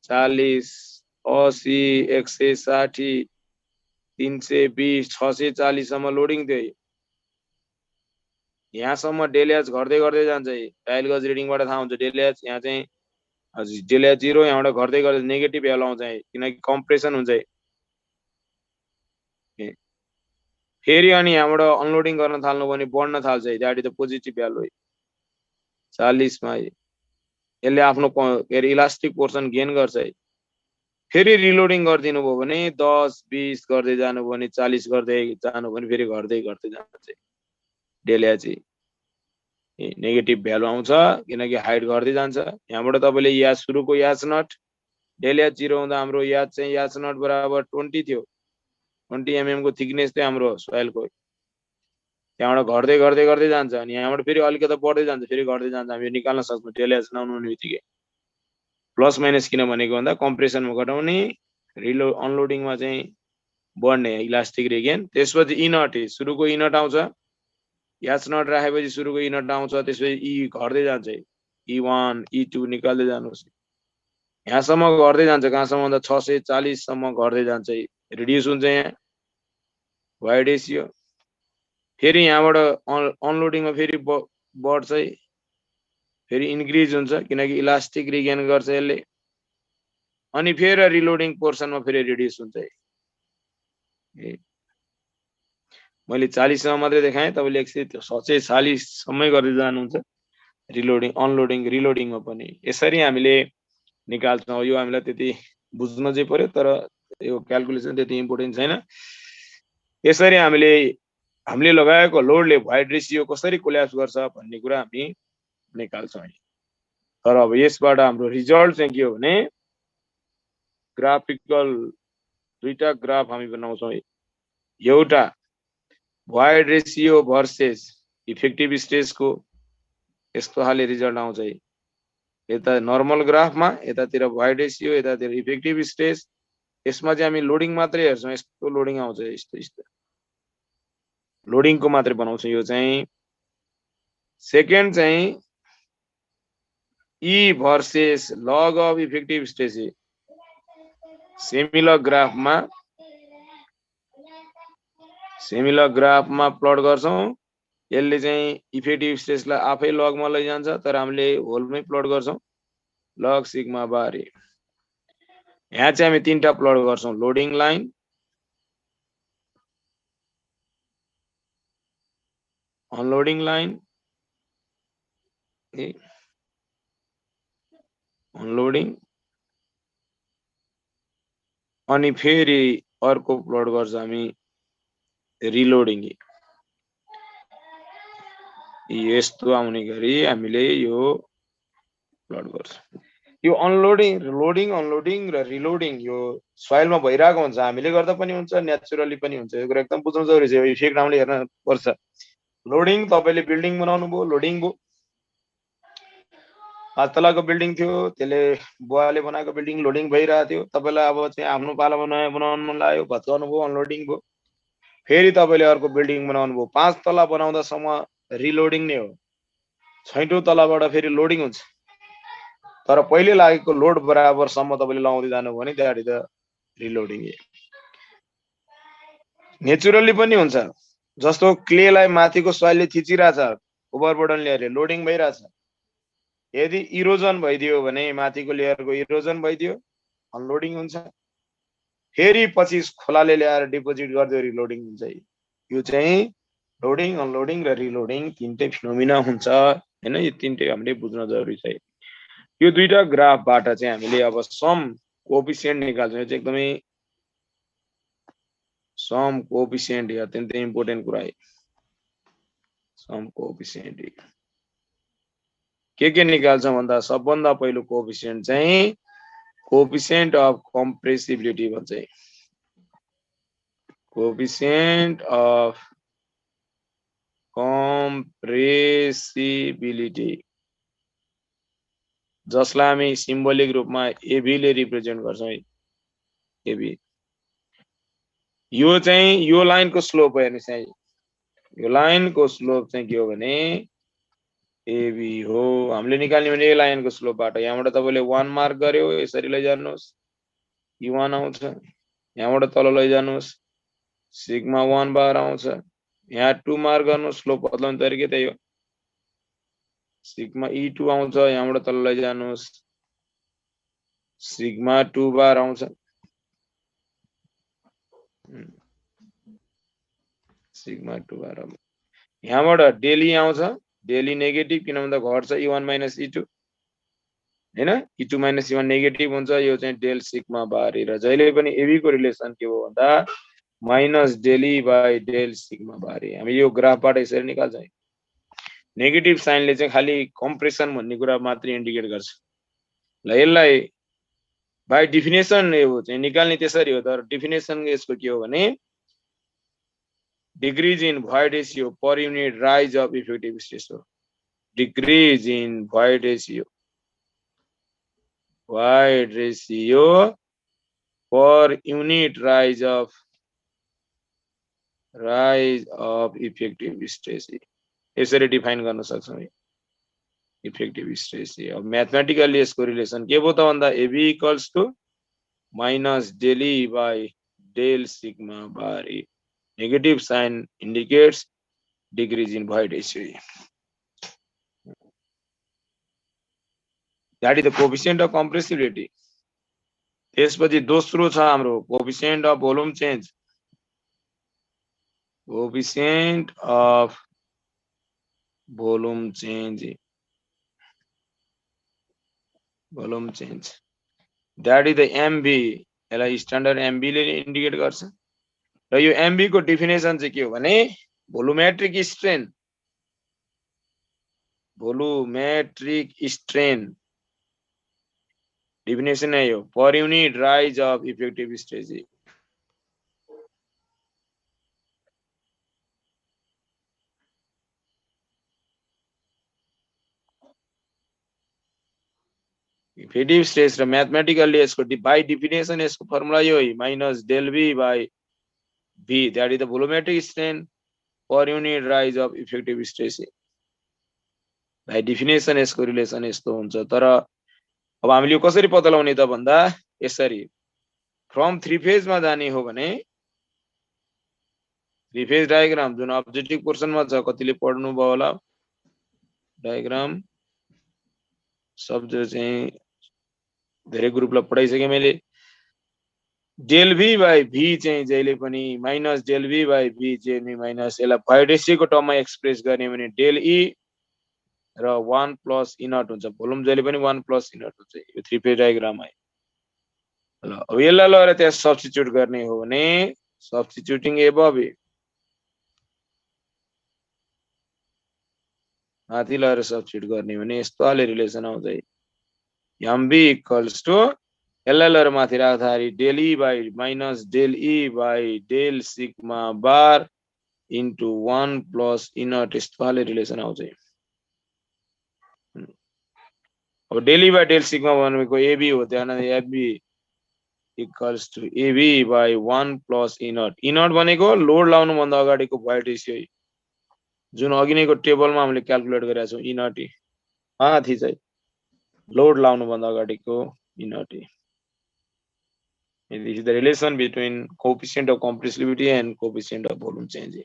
40 80 160 320 640 सम्म लोडिङ थियो। यहाँसम्म डेल एच घट्दै गर्दै जान्छ है। डायल गज रिडिङबाट थाहा हुन्छ डेल एच यहाँ चाहिँ हजुर डेल एच 0 यहाँबाट घट्दै गर्दै नेगेटिभ भ्यालु आउँछ है किनकि कम्प्रेसन हुन्छ है। फेरि अनि यहाँबाट अनलोडिङ गर्न थाल्नु भने बढ्न थाल्छ है that is the positive value है 40 मा यसले आफ्नो इलास्टिक पोर्सन गेन गर्छ है। फेरि रिलोडिङ गर्दिनु भयो भने 10 20 गर्दै जानु भयो भने 40 गर्दै जानु भने फेरि घट्दै घट्दै जान्छ डेल एच नेगेटिभ भ्यालु आउँछ किनकि हाइट घट्दै जान्छ। यहाँबाट तपाईले याच सुरुको याच नट डेल एच 0 हुँदा हाम्रो याच चाहिँ याच नट बराबर 20 थियो 20 mm को थिकनेस थियो हाम्रो सोइलको। त्यहाँबाट घट्दै घट्दै गर्दै जान्छ अनि यहाँबाट फेरि अलिकति बढ्दै जान्छ फेरि घट्दै जान्छ। हामी निकाल्न सक्छौं डेल एच नहुने बित्तिकै प्लस माइनस किन भनेको भन्दा कम्प्रेसनमा घटाउने अनलोडिङमा चाहिँ बढ्ने इलास्टिक रिगेन। त्यसपछि इनट सुरुको इनट आउँछ याच नट राखेपछि सुरुको इनट आउँछ। त्यसपछि ई घट्दै जान्छ E1 E2 निकाल्दै जानुहोस्। यहाँसम्म घट्दै जान्छ कहाँसम्म भन्दा 640 सम्म घट्दै जान्छ रिड्युस हुन्छ यहाँ भोइड रेशियो। फेरि यहाँबाट अनलोडिङमा फेरि बढ्छ फेरि इन्क्रिज हुन्छ किनकि इलास्टिक रिगेन गर्छ यसले अनि फेरि रिलोडिङ पोर्सनमा फेरि रिड्युस हुन्छ मैले 40 सम्म मात्रै देखाएँ तपाईले 140 सम्मै गर्दै जानुहुन्छ रिलोडिङ अनलोडिङ रिलोडिङमा पनि। यसरी हामीले निकाल्छौं। यो हामीलाई त्यति बुझ्न चाहिँ पर्यो, तर यो क्याल्कुलेसन त्यति इम्पोर्टेन्ट छैन। यसरी हामीले लगाएको लोडले भोइड रेसियो कसरी कोल्याप्स गर्छ भन्ने कुरा हामी निकाल्छौँ। तर अब यसबाट हाम्रो रिजल्ट चाहिँ के हो भने ग्राफिकल दुईटा ग्राफ हामी बनाउँछौँ। एउटा भोइड रेसियो भर्सेस इफेक्टिभ स्टेजको यस्तो खाले रिजल्ट आउँछ। यता नर्मल ग्राफमा यतातिर भोइड रेसियो, यतातिर इफेक्टिभ स्टेज। यसमा चाहिँ हामी लोडिङ मात्रै हेर्छौँ, यस्तो लोडिङ आउँछ, यस्तो लोडिङको मात्रै बनाउँछौँ। यो चाहिँ सेकेन्ड चाहिँ e versus log of effective stage. Semilog ग्राफमा प्लट गर्छौँ। यसले चाहिँ इफेक्टिभ स्टेजलाई आफै लगमा लैजान्छ, तर हामीले होलमै प्लट गर्छौँ लग सिग्मा बार। यहाँ चाहिँ हामी तीनटा प्लट गर्छौँ, loading line, unloading line, unloading, अनि फेरि अर्को प्लट गर्छ हामी रिलोडिङ। यस्तो आउने गरी हामीले यो प्लट गर्छौँ। यो अनलोडिङ, लोडिङ, अनलोडिङ र रिलोडिङ यो सोइलमा भइरहेको हुन्छ, हामीले गर्दा पनि हुन्छ, नेचुरली पनि हुन्छ। यो कुरा एकदम बुझ्नु जरुरी छ। इफेक्ट हामीले हेर्न पर्छ। लोडिङ तपाईले बिल्डिङ बनाउनु भयो, लोडिङ भयो, 5 तलाको बिल्डिङ थियो, त्यसले बुवाले बनाएको बिल्डिङ लोडिङ भइरहेको थियो। तपाईलाई अब चाहिँ आफ्नो पालामा नयाँ बनाउनु मन लाग्यो, भत्काउनु भयो, अनलोडिङ भयो। फेरि तपाईले अर्को बिल्डिङ बनाउनु भयो, 5 तला बनाउँदासम्म रिलोडिङ नै हो। 6औं तलाबाट फेरि लोडिङ हुन्छ। तर पहिले लागेको लोड बराबरसम्म तपाईले लाउँदै जानु भने द्याट इज द रिलोडिङ। नेचुरली पनि हुन्छ। जस्तो क्लेलाई माथिको सोइलले थिचिरहेछ, ओभरबर्डन लेयरले लोडिङ भइरहेछ। यदि इरोजन भइदियो भने माथिको लेयरको इरोजन भइदियो, अनलोडिङ हुन्छ। फेरि पछि खोलाले ल्याएर डिपोजिट गर्दै रिलोडिङ हुन्छ। यो चाहिँ लोडिङ, अनलोडिङ र रिलोडिङ तीनटै फिनोमिना हुन्छ हैन। यो तीनटै हामीले बुझ्न जरुरी छ। यो दुईटा ग्राफबाट चाहिँ हामीले अब सम कोएफिसिएन्ट निकाल्छौँ। यो चाहिँ एकदमै सम कोएफिसिएन्ट अत्यन्तै इम्पोर्टेन्ट कुरा है। सम कोएफिसिएन्ट के निकाल्छौँ भन्दा सबभन्दा पहिलो कोएफिसिएन्ट चाहिँ कोएफिसिएन्ट अफ कम्प्रेसिबिलिटी भन्छ। कोएफिसिएन्ट अफ कम्प्रेसिबिलिटी, जसलाई हामी सिम्बोलिक रूपमा एबी ले रिप्रेजेन्ट गर्छौँ। एबी यो चाहिँ यो लाइनको स्लोप हेर्नुस् है। यो लाइनको स्लोप चाहिँ के हो भने एबी हो। हामीले निकाल्ने भने यो लाइनको स्लोपबाट यहाँबाट तपाईले 1 मार्क गर्यो, यसरी लैजानुस्, U1 आउँछ। यहाँबाट तल लैजानुस्, सिग्मा 1 बार आउँछ। यहाँ 2 मार्क गर्नु, स्लोप बदलाउने तरिका त्यही हो। सिग्मा E2 आउँछ, यहाँबाट तल लैजानुस्, सिग्मा 2 बार आउँछ। सिग्मा 2 बार यहाँबाट डेली आउँछ। डेली नेगेटिभ, किन भन्दा घट्छ E1 - E2 हैन। E2 - E1 नेगेटिभ हुन्छ। यो चाहिँ डेल सिग्मा बार। र जहिले पनि एबी को रिलेसन के हो भन्दा minus del e by del sigma bar. हामी यो ग्राफबाट यसरी निकाल्छौँ। नेगेटिभ साइनले चाहिँ खाली कम्प्रेसन भन्ने कुरा मात्रै इन्डिकेट गर्छ। ल यसलाई बाई डेफिनेसन यो चाहिँ निकाल्ने त्यसरी हो। तर डेफिनेसन यसको के हो भने decrease in void ratio per unit rise of effective stress हो। Decrease in void ratio per unit rise of effective stress. यसरी डिफाइन गर्न सक्छौँ इफेक्टिभ स्ट्रेस। अब म्याथमेटिकली यसको रिलेसन के भयो त भन्दा AV equals to minus del e by del sigma bar. Negative sign indicates decrease in void ratio. That is the coefficient of compressibility. त्यसपछि दोस्रो छ हाम्रो coefficient of volume change. Coefficient of volume change. That is the MB यसलाई standard MB ले indicate गर्छ र यो MB को डेफिनेसन चाहिँ के हो भने भोलुमेट्रिक स्ट्रेन डेफिनेसन है यो per unit rise of effective stress effective stress र म्याथमेटिकली यसको बाइ डेफिनेसन यसको फर्मुला यो है minus del V by V that is the volumetric strain per unit rise of effective stress by definition यसको relation यस्तो हुन्छ तर अब हामीले यो कसरी पत्ता लगाउने त भन्दा यसरी फ्रम थ्री फेज मा जाने हो भने थ्री फेज डायग्राम जुन अब्जेक्टिभ पोर्सन मा छ कतिले पढ्नु भयो होला डायग्राम शब्द चाहिँ धेरै ग्रुपलाई पढाइसके मैले डेल भी बाई भी चाहिँ जहिले पनि माइनस डेल भी बाई भी चाहिँ माइनस यसलाई भोइड रेसियोको टर्ममा एक्सप्रेस गर्ने भने डेल ई र 1 प्लस ई नट हुन्छ भोल्युम जहिले पनि 1 प्लस ई नट हुन्छ यो थ्री फेज डायग्राम है ल अब यसलाई लगेर त्यहाँ सब्स्टिट्युट गर्ने हो भने सब्स्टिट्युटिङ एबभ माथि लगेर सब्स्टिट्युट गर्ने भने यस्तो हाले रिलेसन आउँछ एमबी इक्वल्स टु यसलाई लगेर माथि राख्दाखेरि del e by minus del e by del sigma bar into 1 plus e naught यस्तो हाले रिलेसन आउँछ अब del e by del sigma भनेको एबी हो त्यहाँ AB equals to AB by 1 plus e naught भनेको लोड लाउनु भन्दा अगाडिको भोइड रेसियो जुन अघि नैको टेबलमा हामीले क्याल्कुलेट गरेका छौं ई नट माथि चाहिँ लोड लाउनु भन्दा अगाडिको ई not this is the relation between coefficient of compressibility and coefficient of volume change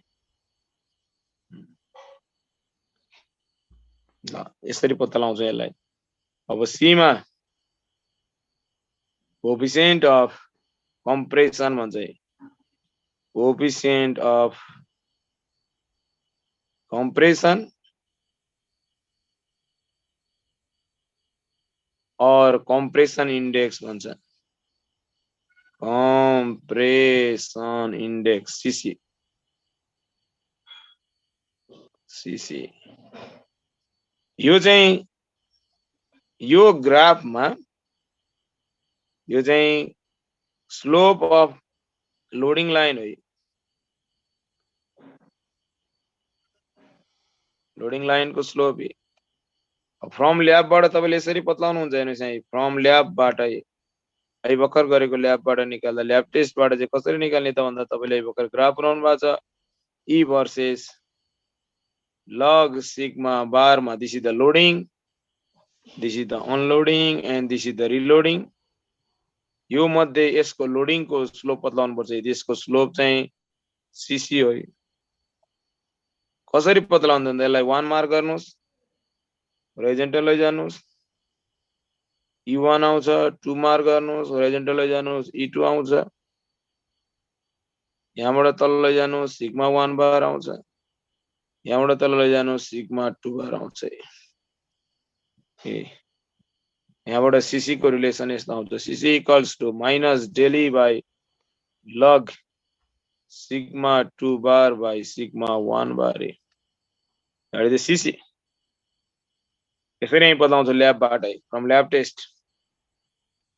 ल यसरी पत्ता लगाउँछ यसलाई अब सी मा coefficient of compression भन्छ coefficient of compression or compression index भन्छ compression index CC यो चाहिँ यो ग्राफमा यो चाहिँ स्लोप अफ लोडिङ लाइन हो लोडिङ लाइन को स्लोप फ्रम ल्याबबाट तपाईले यसरी पत्लाउनु हुन्छ हेर्नुस् है फ्रम ल्याबबाट है भर्खर गरेको ल्याबबाट निकाल्दा ल्याब टेस्टबाट चाहिँ कसरी निकाल्ने त भन्दा तपाईले भर्खर ग्राफ बनाउनु भएको छ ई भर्सेस log sigma bar मा this is the loading, this is the unloading and this is the reloading यो मध्ये यसको लोडिङ को स्लोप पत्लाउनु पर्छ यसको स्लोप चाहिँ सीसी हो कसरी पत्लाउनु त यसलाई 1 मार्क गर्नुस् होरिजोन्टल लैजानुस् E1 आउँछ 2 मार्क गर्नुस् होरिजोन्टल लैजानुस् E2 आउँछ यहाँबाट तल लैजानुस् सिग्मा 1 बार आउँछ यहाँबाट तल लैजानुस् सिग्मा 2 बार आउँछ यहाँबाट सीसी को रिलेसन यस्तो आउँछ CC equals to minus del e by log sigma 2 bar by sigma 1 bar that is CC यसरी पत्लाउँछ ल्याबबाट फ्रम ल्याब टेस्ट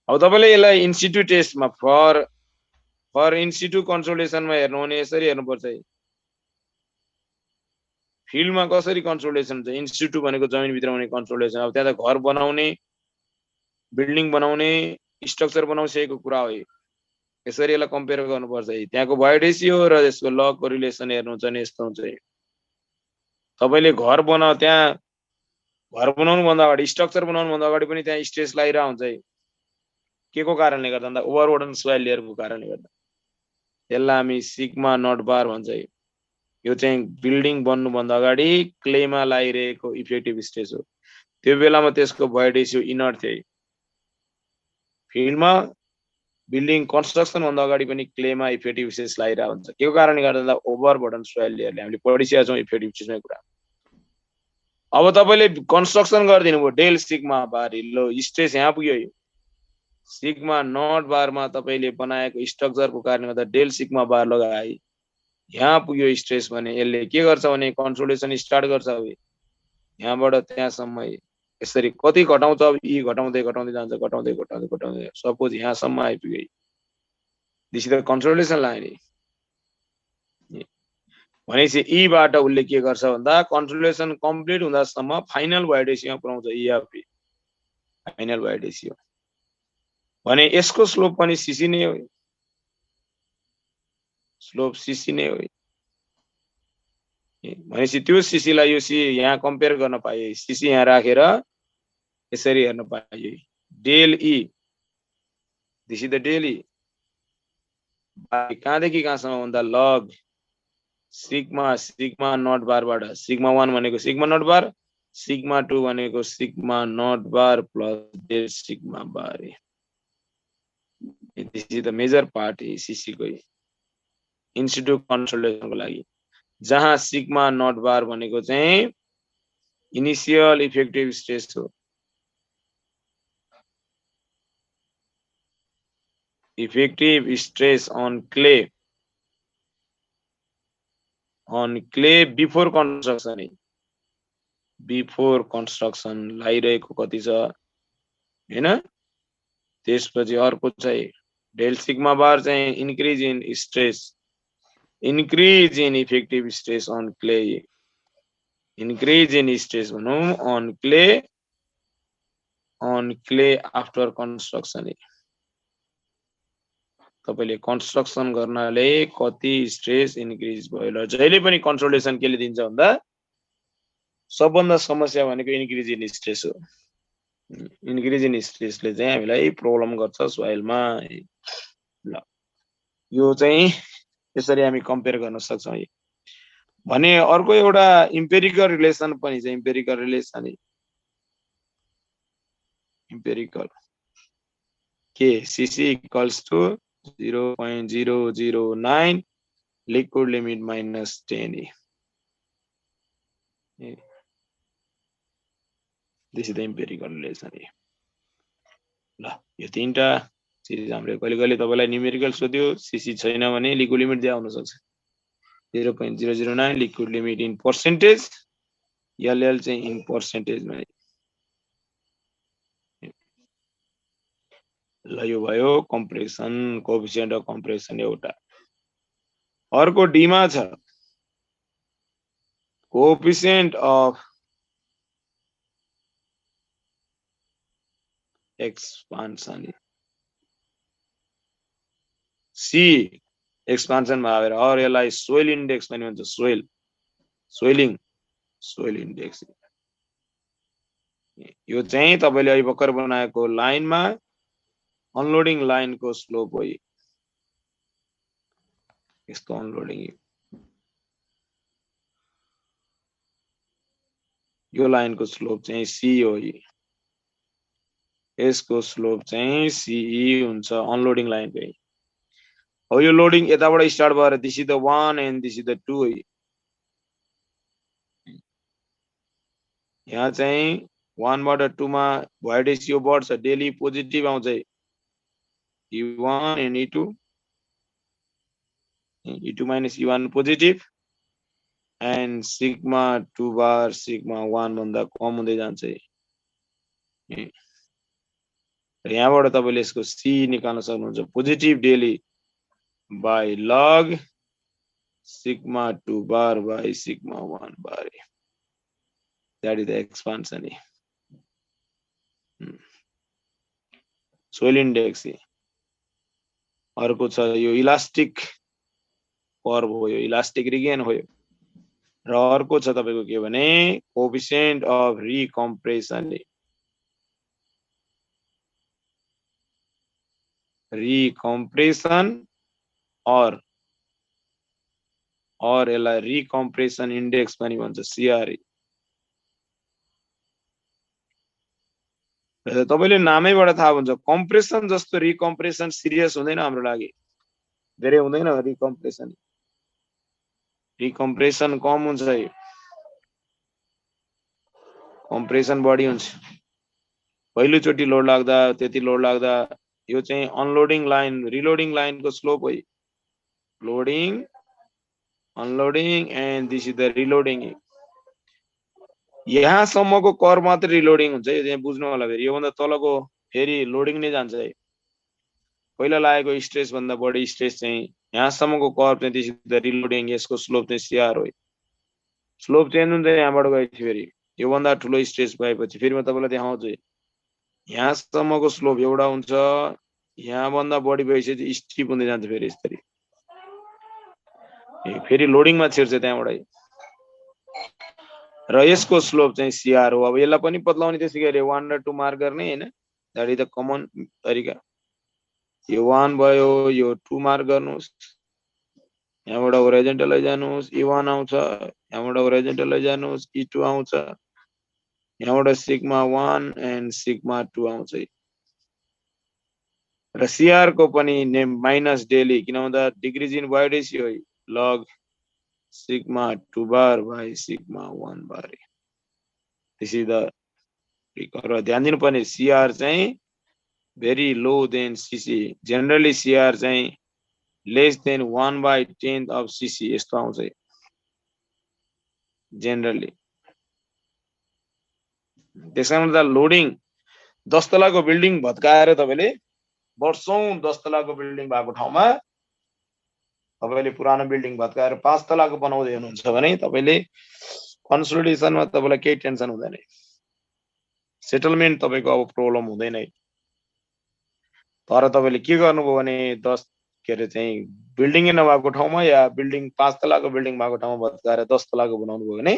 अब तपाईले यसलाई इन्स्टिट्युट टेस्टमा फर इन्स्टिट्युट कन्सल्टेसनमा हेर्नु भने यसरी हेर्नु पर्छ फिल्डमा कसरी कन्सल्टेसन हुन्छ इन्स्टिट्युट भनेको जमिन भित्र हुने कन्सल्टेसन अब त्यहाँ त घर बनाउने बिल्डिङ बनाउने स्ट्रक्चर बनाउसेको कुरा हो यसरी यसलाई कम्पेयर गर्नुपर्छ त्यहाँको भोइड रेसियो र यसको लग को रिलेसन हेर्नुहुन्छ भने यस्तो हुन्छ तपाईले घर बनाउ त्यहाँ घर बनाउनु भन्दा अगाडि स्ट्रक्चर बनाउनु भन्दा अगाडि पनि त्यहाँ स्ट्रेस लागिरा हुन्छ के को कारणले गर्दा भन्दा ओभरबर्डन सोइल लेयरको कारणले गर्दा त्यसलाई हामी सिग्मा नट बार भन्छ यो चाहिँ बिल्डिङ बन्नु भन्दा अगाडि क्लेमा लागिरहेको इफेक्टिभ स्ट्रेस हो त्यो बेलामा त्यसको भोइड रेसियो इनर्ट थियो फिल्डमा बिल्डिङ कन्स्ट्रक्सन भन्दा अगाडि पनि क्लेमा इफेक्टिभ स्ट्रेस लागिरा हुन्छ के को कारणले गर्दा ओभरबर्डन सोइल लेयरले हामीले पढिसकेका छौं इफेक्टिभ स्ट्रेसको कुरा अब तपाईले कन्स्ट्रक्सन गर्दिनु भयो डेल सिग्मा बार लो स्ट्रेस यहाँ पुग्यो सिग्मा नट बारमा तपाईले बनाएको स्ट्रक्चरको कारणले गर्दा डेल सिग्मा बार लगाए यहाँ पुग्यो स्ट्रेस भने यसले के गर्छ भने कन्सोलिडेसन स्टार्ट गर्छ अब यहाँबाट त्यहाँसम्म यसरी कति घटाउँछ अब ई घटाउँदै घटाउँदै जान्छ घटाउँदै घटाउँदै घटाउँदै सपोज यहाँसम्म आइपुग्यो this is the consolidation line भनेपछि ई बाट उसले के गर्छ भन्दा कन्सोलिडेसन कम्प्लिट हुँदासम्म फाइनल वाइड रेसियोमा पुर्याउँछ ईआरपी फाइनल वाइड रेसियो भने यसको स्लोप पनि सीसी नै हो स्लोप सीसी नै हो भनेपछि त्यो सीसीलाई यो सी यहाँ कम्पेयर गर्न पाए सीसी यहाँ राखेर यसरी हेर्न पाए del e this is the del e कहाँदेखि कहाँसम्म भन्दा लग सिग्मा सिग्मा नट बारबाट सिग्मा 1 भनेको सिग्मा नट बार सिग्मा 2 भनेको sigma not bar plus del sigma bar this is the major part CC को इन्स्टिट्युट कन्सोलिडेसन को लागि जहाँ सिग्मा नट बार भनेको चाहिँ इनिशियल इफेक्टिभ स्ट्रेस हो effective stress on clay before construction लागिरहेको कति छ हैन त्यसपछि अर्को चाहिँ डेल सिग्मा बार चाहिँ increase in stress increase in effective stress on clay increase in stress भनौं on clay after construction तपाईले कन्स्ट्रक्सन गर्नाले कति स्ट्रेस इन्क्रिज भयो ल जहिले पनि कन्सोलिडेसन केले दिन्छ भन्दा सबभन्दा समस्या भनेको इन्क्रिज इन स्ट्रेस हो इन्क्रिज इन स्ट्रेसले चाहिँ हामीलाई प्रब्लम गर्छ सोइलमा ल यो चाहिँ यसरी हामी कम्पेयर गर्न सक्छौं भने अर्को एउटा इम्पेरिकल रिलेसन पनि छ इम्पेरिकल रिलेसन इम्पेरिकल के CC equals to 0.009 liquid limit minus 10 this is the empirical relation ल यो तीनटा सीरीज हामीले कहिले तपाईलाई न्यूमेरिकल सोध्यो सीसी छैन भने लिक्विड लिमिट दिया हुन सक्छ 0.009 liquid limit in percentage LL चाहिँ इन पर्सेन्टेज मा ल यो भयो कम्प्रेसन कोएफिसिएन्ट अफ कम्प्रेसन एउटा अर्को डी मा छ coefficient of expansion C expansion मा आएर और यसलाई सोइल इन्डेक्स पनि भन्छ सोइलिङ इन्डेक्स यो चाहिँ तपाईले अहिले भर्खर बनाएको लाइनमा अनलोडिङ लाइनको स्लोप हो यसको अनलोडिङ यो लाइनको स्लोप चाहिँ सी हो यसको स्लोप चाहिँ सीई हुन्छ अनलोडिङ लाइनको हो यो लोडिङ यताबाट स्टार्ट भएर this is the 1 and this is the 2 हो यहाँ चाहिँ 1 बाट 2 मा वाइड रेशियो बढ्छ डेली पोजिटिभ आउँछ E1 and E2 minus E1 positive and sigma 2 bar sigma 1 भन्दा कम हुँदै जान्छ यहाँबाट तपाईले यसको C निकाल्न सक्नुहुन्छ positive daily by log sigma 2 bar by sigma 1 bar that is the expansion soil index अर्को छ यो इलास्टिक कर्व हो यो इलास्टिक रिगेन हो र अर्को छ तपाईको के भने कोएफिसिएन्ट अफ रिकम्प्रेसन और यसलाई रिकम्प्रेसन इन्डेक्स पनि भन्छ सीआरई तपाईले नामैबाट थाहा हुन्छ कम्प्रेसन जस्तो रिकम्प्रेसन सिरियस हुँदैन हाम्रो लागि धेरै हुँदैन रिकम्प्रेसन कम हुन्छ कम्प्रेसन बढी हुन्छ पहिलो चोटी लोड लाग्दा त्यति लोड लाग्दा यो चाहिँ अनलोडिङ लाइन रिलोडिङ लाइनको स्लोप हो loading unloading and this is the reloading यहाँसम्मको कर मात्र रिलोडिङ हुन्छ यो चाहिँ बुझ्नु होला फेरि योभन्दा तलको फेरि लोडिङ नै जान्छ है पहिला लागेको स्ट्रेस भन्दा बढी स्ट्रेस चाहिँ यहाँसम्मको कर चाहिँ दिस इज द रिलोडिङ यसको स्लोप चाहिँ सीआर हो स्लोप चेन्ज हुन्छ यहाँबाट गएपछि फेरि योभन्दा ठुलो स्ट्रेस भएपछि फेरि म तपाईँलाई देखाउँछु यहाँसम्मको स्लोप एउटा हुन्छ यहाँभन्दा बढी भइसकेपछि स्टिप हुँदै जान्छ फेरि यसरी फेरि लोडिङमा छिर्छ त्यहाँबाट र यसको स्लोप चाहिँ सीआर हो अब यसलाई पनि पत्लाउने त्यसै गरी 1 र 2 मार्क गर्ने हैन दैट इज द कमन तरिका यो 1 भयो यो 2 मार्क गर्नुस् यहाँबाट होरिजोन्टल लैजानुस् E1 आउँछ यहाँबाट होरिजोन्टल लैजानुस् E2 आउँछ यहाँबाट सिग्मा 1 एन्ड सिग्मा 2 आउँछ र सीआर को पनि नेम माइनस डेली किन भन्दा डिक्रिज इन वाइ ratio log sigma 2 bar by sigma 1 bar this is the र ध्यान दिनुपर्ने CR चाहिँ very low than CC generally CR चाहिँ less than 1/10 of CC यस्तो आउँछ generally त्यसकारण त लोडिङ 10 तलाको बिल्डिङ भत्काएर तपाईले वर्षौं 10 तलाको बिल्डिङ भएको ठाउँमा तपाईले पुरानो बिल्डिङ भत्काएर 5 तलाको बनाउँदै हुनुहुन्छ भने तपाईले कन्सोलिडेसनमा तपाईलाई केही टेन्सन हुँदैन सेटलमेन्ट तपाईको अब प्रब्लम हुँदैन तर तपाईले के गर्नुभयो भने 10 के रे चाहिँ बिल्डिङै नभएको ठाउँमा या बिल्डिङ 5 तलाको बिल्डिङ भएको ठाउँमा भत्काएर 10 तलाको बनाउनु भयो भने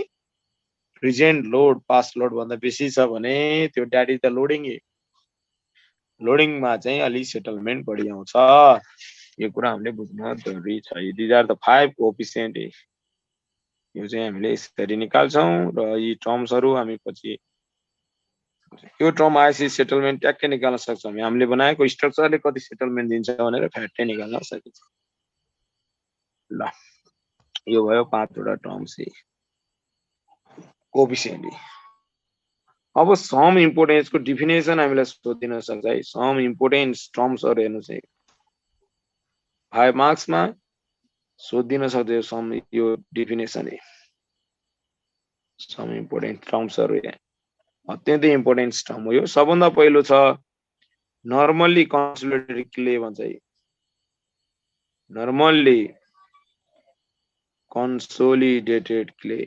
प्रेजेन्ट लोड पास्ट लोड भन्दा बेसी छ भने त्यो दैट इज द लोडिङमा चाहिँ अलि सेटलमेन्ट बढी आउँछ यो कुरा हामीले बुझ्न जरुरी छ दिज आर द 5 कोएफिसिएन्ट यो चाहिँ हामीले यसरी निकाल्छौं र यी टर्म्सहरु हामी पछि यो टर्म आइसी सेटलमेन्ट ट्याक्कै निकाल्न सक्छौं हामीले बनाएको स्ट्रक्चरले कति सेटलमेन्ट दिन्छ भनेर फ्याक्टै निकाल्न सकिन्छ ल यो भयो 5 वटा टर्म्स कोएफिसिएन्ट अब सम इम्पोर्टेन्स को डेफिनेसन हामीलाई सोधिन सक्छ है सम इम्पोर्टेन्स टर्म्सहरु हेर्नुस् है 5 मार्क्स मा सोधिन सक्छ सम यो डेफिनेसन है सम इम्पोर्टेन्ट टर्म्सहरु अत्यन्तै इम्पोर्टेन्ट टर्म हो यो सबभन्दा पहिलो छ नर्मल्ली कन्सोलिडेटेड क्ले भन्छ है नर्मल्ली कन्सोलिडेटेड क्ले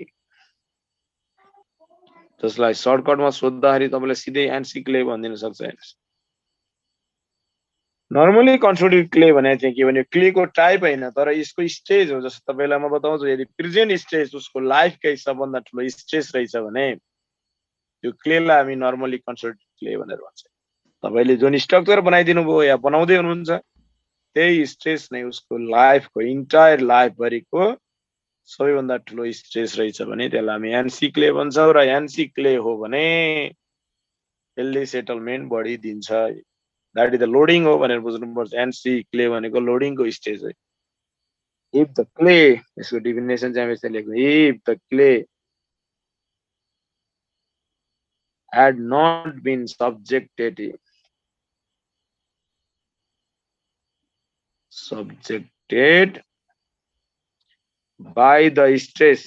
जसलाई सर्टकटमा सोध्दाखेरि तपाईलाई सिधै एनसी क्ले भनिदिन सक्छ नर्मली कन्सोलिडेटेड क्ले भने चाहिँ के भने क्ले को टाइप हैन तर यसको स्टेज हो जस्तो तपाईलाई म बताउँछु यदि प्रेजेन्ट स्टेज उसको लाइफ कै सबभन्दा ठुलो स्टेज रहेछ भने त्यो क्लेलाई हामी नर्मली कन्सोलिडेटेड क्ले भनेर भन्छ तपाईले जुन स्ट्रक्चर बनाइदिनु भयो या बनाउँदै हुनुहुन्छ त्यही स्ट्रेस नै उसको लाइफको इन्टायर लाइफ भरिको सबैभन्दा ठुलो स्ट्रेस रहेछ भने त्यसलाई हामी एनसी क्ले भन्छौं र एनसी क्ले हो भने यसले सेटलमेन्ट बढी दिन्छ दैट इज द लोडिङ हो भनेर बुझ्नुपर्छ एनसी क्ले भनेको लोडिङको स्टेज हो इफ द क्ले यसको डेफिनेसन चाहिँ यसरी लेख्नु if the clay had not been subjected by the stress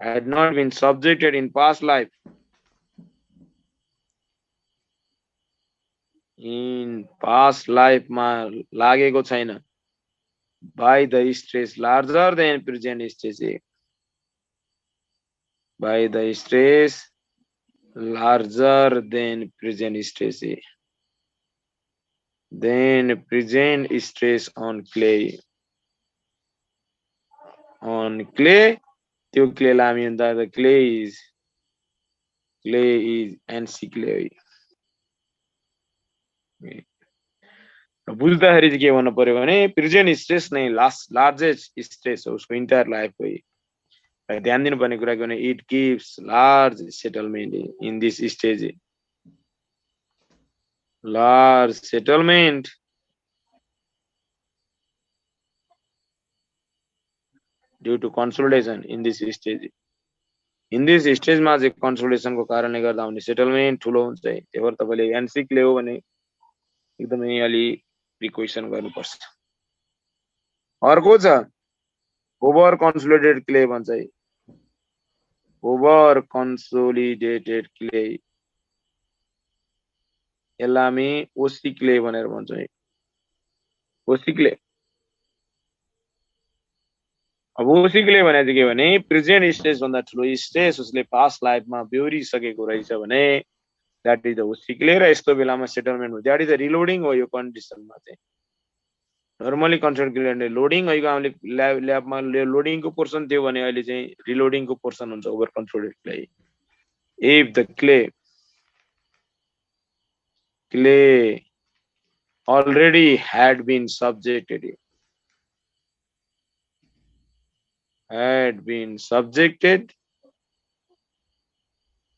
had not been subjected in past life मा लागेको छैन by the stress larger than present stress by the stress larger than present stress then present stress on clay त्यो clay लामी हुन्छ the clay is NC clay बुझ्दाखेरि चाहिँ के भन्नु पर्यो भने प्रेजेन्ट स्ट्रेस नै लार्जेस्ट स्ट्रेस हो उसको इन्टायर लाइफको ध्यान दिनुपर्ने कुरा के भने it gives large settlement in this stage large settlement due to consolidation in this stage मा चाहिँ कन्सोलिडेसनको कारणले गर्दा हुने सेटलमेन्ट ठुलो हुन्छ त्यही भएर तपाईले एनसी क्ले हो भने एकदमै अलि प्रिकसन गर्नुपर्छ। अर्को छ ओभर कन्सोलिडेटेड क्ले भन्छ है। ओभर कन्सोलिडेटेड क्ले, यसलाई हामी ओसी क्ले भनेर भन्छौँ है। ओसी क्ले, अब ओसी क्ले भने चाहिँ के भने प्रेजेन्ट स्टेज भन्दा ठुलो स्टेज उसले पास्ट लाइफमा बेहोरिसकेको रहेछ भने द्याट इज द ओसी क्ले। र यस्तो बेलामा सेटलमेन्ट हो, द्याट इज द रिलोडिङ हो। यो कन्डिसनमा चाहिँ नर्मली कन्सोलिडेटेड क्ले लोडिङ है, हामीले ल्याबमा लोडिङको पोर्सन थियो भने अहिले चाहिँ रिलोडिङको पोर्सन हुन्छ over consolidated clay. If the clay already had been subjected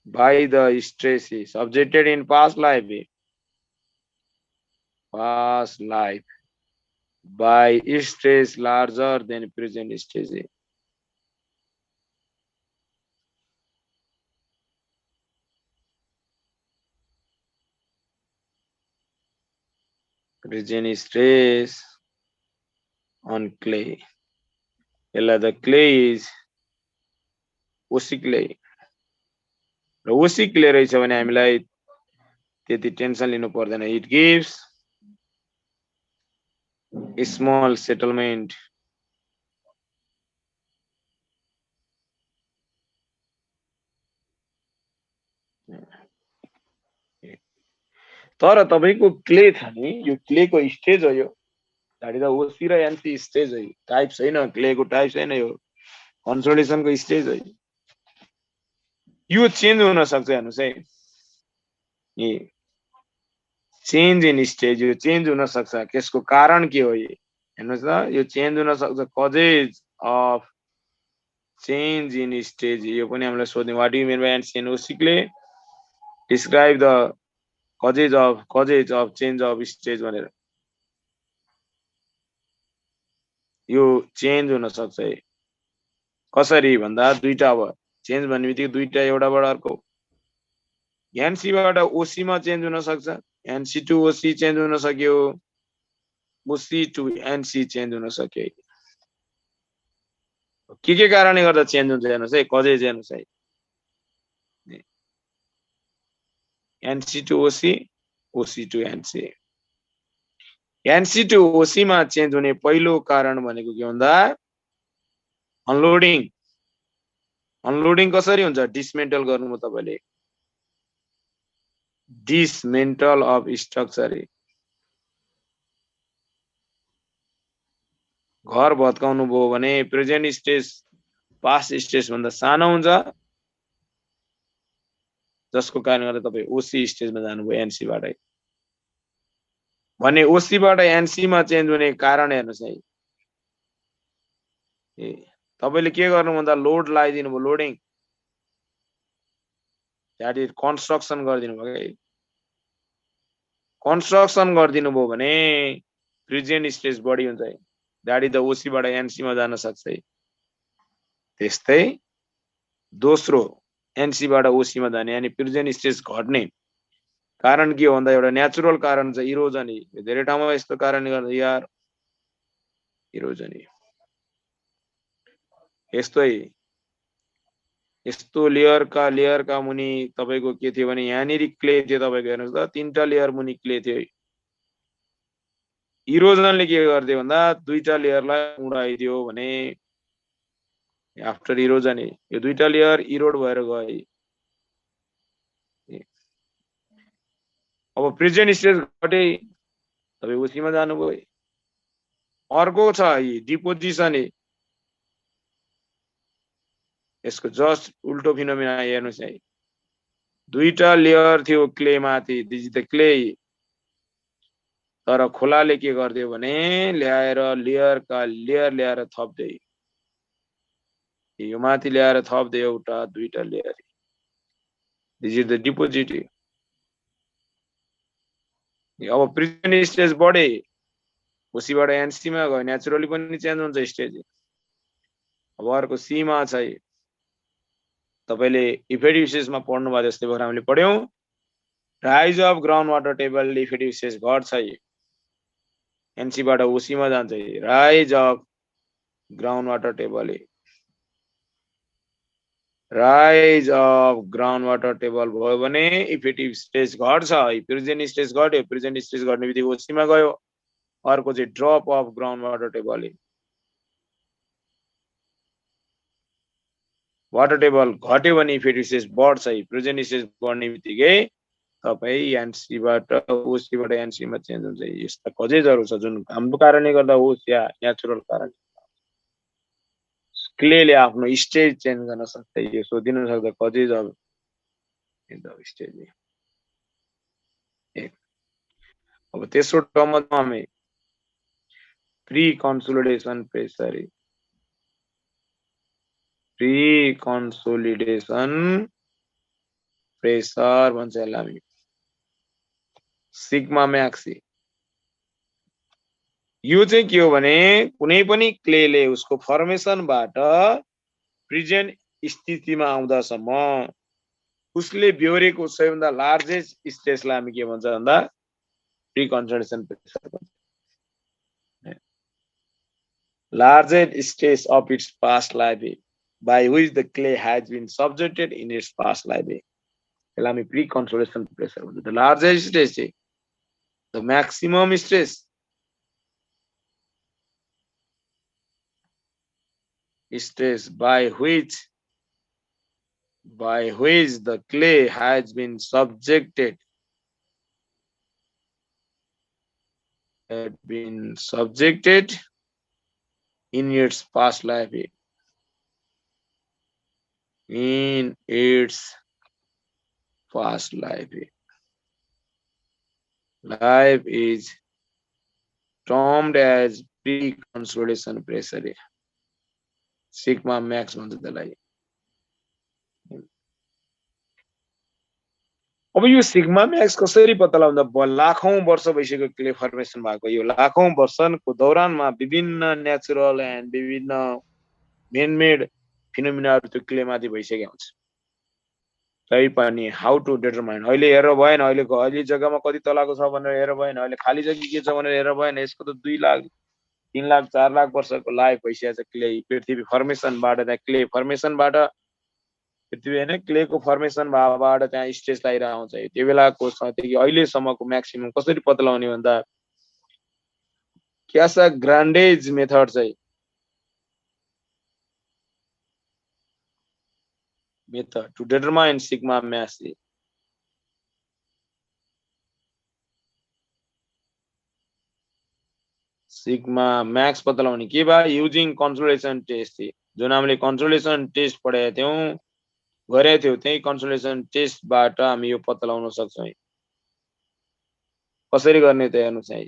by the stress, subjected in past life by stress larger than present stage. Present stress on clay. The clay is ओसी clay. र ओसी clay रहेछ भने हामीलाई त्यति tension लिनु पर्दैन। It gives small settlement तर तपाईको क्ले छ नि, यो क्लेको स्टेज हो। यो धाडी त ओसी र एनसी स्टेज हो, टाइप छैन, क्लेको टाइप छैन, यो कन्सोलिडेसनको स्टेज हो। यो चेन्ज हुन सक्छ। हेर्नुस् है, चेन्ज इन स्टेज, यो चेन्ज हुन सक्छ। त्यसको कारण के हो? हेर्नुस् त, यो चेन्ज हुन सक्छ causes of change in stage. यो पनि हामीलाई सोध्ने, what do you mean by NC and OC clay? Describe the causes of change of stage भनेर। यो चेन्ज हुन सक्छ है। कसरी भन्दा दुईटा अब चेन्ज भन्ने बित्तिकै दुईटा, एउटाबाट अर्को। एनसीबाट ओसीमा चेन्ज हुन सक्छ, एनसी टु ओसी चेन्ज हुन सक्यो, ओसी टु एनसी चेन्ज हुन सक्यो। के कारणले गर्दा चेन्ज हुन्छ हेर्नुस् है, कजेज हेर्नुस् है। NC to OC, OC to NC. NC to ओसीमा चेन्ज हुने पहिलो कारण भनेको के भन्दा अनलोडिङ। अनलोडिङ कसरी हुन्छ? डिसमेन्टल गर्नु तपाईले, डिसमेन्टल अफ स्ट्रक्चर। घर भत्काउनु भयो भने प्रेजेन्ट स्टेज पास्ट स्टेज भन्दा सानो हुन्छ, जसको कारणले गर्दा तपाईँ ओसी स्टेजमा जानुभयो एनसीबाटै। भने ओसीबाट एनसीमा चेन्ज हुने कारण हेर्नुस् है। तपाईले के गर्नु भन्दा लोड लगाइदिनु भयो, लोडिङ, द्याट इज कन्स्ट्रक्सन गरिदिनु भयो है। कन्स्ट्रक्सन गरिदिनु भयो भने प्रेजेन्ट स्टेज बढी हुन्छ है, द्याट इज द ओसीबाट एनसीमा जान सक्छ है। त्यस्तै दोस्रो एनसीबाट ओसीमा जाने यानी प्रेजेन्ट स्टेज घट्ने कारण के हो भन्दा एउटा नेचुरल कारण छ इरोजन। धेरै ठाउँमा यस्तो कारणले गर्दा यार इरोजन यस्तो लेयरका मुनि तपाईको के थियो भने यहाँनिर क्ले थियो, तपाईको हेर्नुस् त, तीनटा लेयर मुनि क्ले थियो। इरोजनले के गर्दियो भन्दा दुईटा लेयरलाई उडाइदियो भने आफ्टर इरोजन यो दुईटा लेयर इरोड भएर गए। अब प्रेजेन्ट स्टेज घटे, तपाई ओसीमा जानुभयो। अर्को छ डिपोजिसन, यसको जस्ट उल्टो फिनोमिना हेर्नुस् है। दुईटा लेयर थियो क्ले माथि, दिस इज द क्ले, तर खोलाले के गर्दियो भने ल्याएर लेयरका लेयर ल्याएर थप्दै, यो माथि ल्याएर थप्दै एउटा दुईटा layer, this is the deposit. अब प्रेजेन्ट स्टेज बढे, ओसीबाट एनसीमा गयो, नेचुरली पनि चेन्ज हुन्छ स्टेज। अब अर्को सीमा छ, तपाईले इफेक्टिभ स्टेजमा पढ्नु भयो जस्तै भएर हामीले पढ्यौं, rise of ground water table effective stage घट्छ एनसीबाट ओसीमा जान्छ rise of ground water table rise of ground water table भयो भने इफेक्टिभ स्टेज घट्छ प्रेजेन्ट स्टेज घट्यो प्रेजेन्ट स्टेज घट्ने बित्तिकै ओसीमा गयो अर्को चाहिँ drop of ground water table water table घट्यो भने इफेक्टिभ स्टेज बढ्छ प्रेजेन्ट स्टेज बढ्ने बित्तिकै तपाईँ एनसीबाट ओसीबाट एनसीमा चेन्ज हुन्छ यस्ता कजेजहरू छ जुन हाम्रो कारणले गर्दा होस् या नेचुरल कारण क्लेले आफ्नो स्टेज चेन्ज गर्न सक्छ यो सोधिन सक्छ कजेज अफ स्टेज अब तेस्रो टर्ममा हामी pre consolidation pressure pre consolidation pressure भन्छ यसलाई हामी सिग्मा मैक्स यो चाहिँ के हो भने कुनै पनि क्लेले उसको फर्मेसनबाट प्रेजेन्ट स्थितिमा आउँदासम्म उसले बेहोरेको सबैभन्दा लार्जेस्ट स्टेजलाई हामी के भन्छ भन्दा प्री कन्सोलिडेसन प्रेसर भन्छ largest stage of its past life by which the clay has been subjected in its past life. Allow me pre-consolidation pressure. The largest stage, the maximum stress, by which the clay has been subjected in its past life. In its past life. Life is termed as pre-consolidation pressure. Sigma max भन्छ त्यसलाई अब यो sigma max कसरी पत्ता लगाउँदा लाखौं वर्ष भइसक्यो क्ले फर्मेसन भएको यो लाखौं वर्षको दौरानमा विभिन्न नेचुरल एन्ड विभिन्न मेन-मेड फिनोमिनाहरु त्यो क्ले माथि भइसकेको हुन्छ तै पनि हाउ टु डिटरमाइन अहिले हेरेर भएन अहिले जग्गामा कति तलाको छ भनेर हेरेर भएन अहिले खाली जग्गा के छ भनेर हेरेर भएन यसको त 2 लाख 3 लाख 4 लाख वर्षको लाइफ भइसकेको छ क्ले पृथ्वी फर्मेसनबाट त्यहाँ क्ले फर्मेसनबाट पृथ्वी हैन क्लेको फर्मेसन भावबाट त्यहाँ स्टेज लागिरा आउँछ त्यो बेलाको सदेखि अहिले सम्मको म्याक्सिमम कसरी पत्ता लगाउने भन्दा क्यासा ग्रान्डेज मेथड चाहिँ method to determine sigma mass sigma max पत्ता लगाउने के बा युजिङ कन्सोलिडेसन टेस्ट जुन हामीले कन्सोलिडेसन टेस्ट पढेका थियौं गरेका थियौं त्यही कन्सोलिडेसन टेस्टबाट हामी यो पत्ता लगाउन सक्छौं कसरी गर्ने त हेर्नुस् है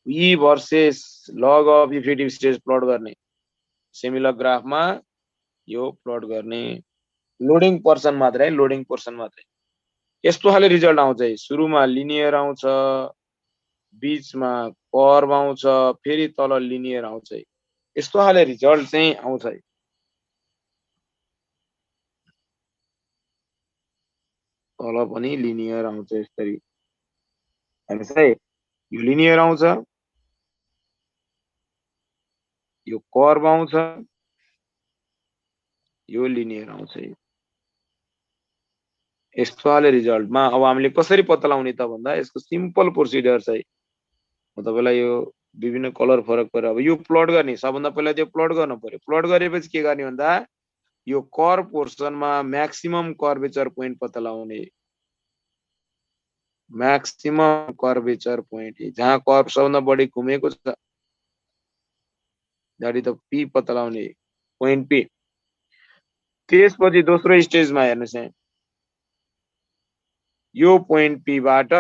E versus log of effective stage plot गर्ने सेमिलर ग्राफमा यो प्लट गर्ने लोडिङ पर्सन मात्रै लोडिङ पर्सन मात्रै यस्तो खाले रिजल्ट आउँछ सुरुमा लिनियर आउँछ बीचमा कर्व आउँछ फेरि तल लिनियर आउँछ यस्तो खाले रिजल्ट चाहिँ आउँछ तल पनि लिनियर आउँछ यसरी हेर्नुस् है यो लिनियर आउँछ यो कर्व आउँछ यो लिनियर आउँछ यस्तो खाले रिजल्टमा अब हामीले कसरी पत्ता लगाउने त भन्दा यसको सिम्पल प्रोसिजर चाहिँ म तपाईलाई यो विभिन्न कलर फरक परेर अब यो प्लट गर्ने सबभन्दा पहिला त्यो प्लट गर्न पर्यो प्लट गरेपछि के गर्ने भन्दा यो कर्व पोर्सनमा म्याक्सिमम कर्वेचर पोइन्ट पत्ता लगाउने म्याक्सिमम कर्वेचर पोइन्ट जहाँ कर्व सबभन्दा बढी घुमेको छ दाडी त पी पत्ता लगाउने पोइन्ट पी त्यसपछि दोस्रो स्टेजमा हेर्नुस् है यो पोइन्ट पी बाट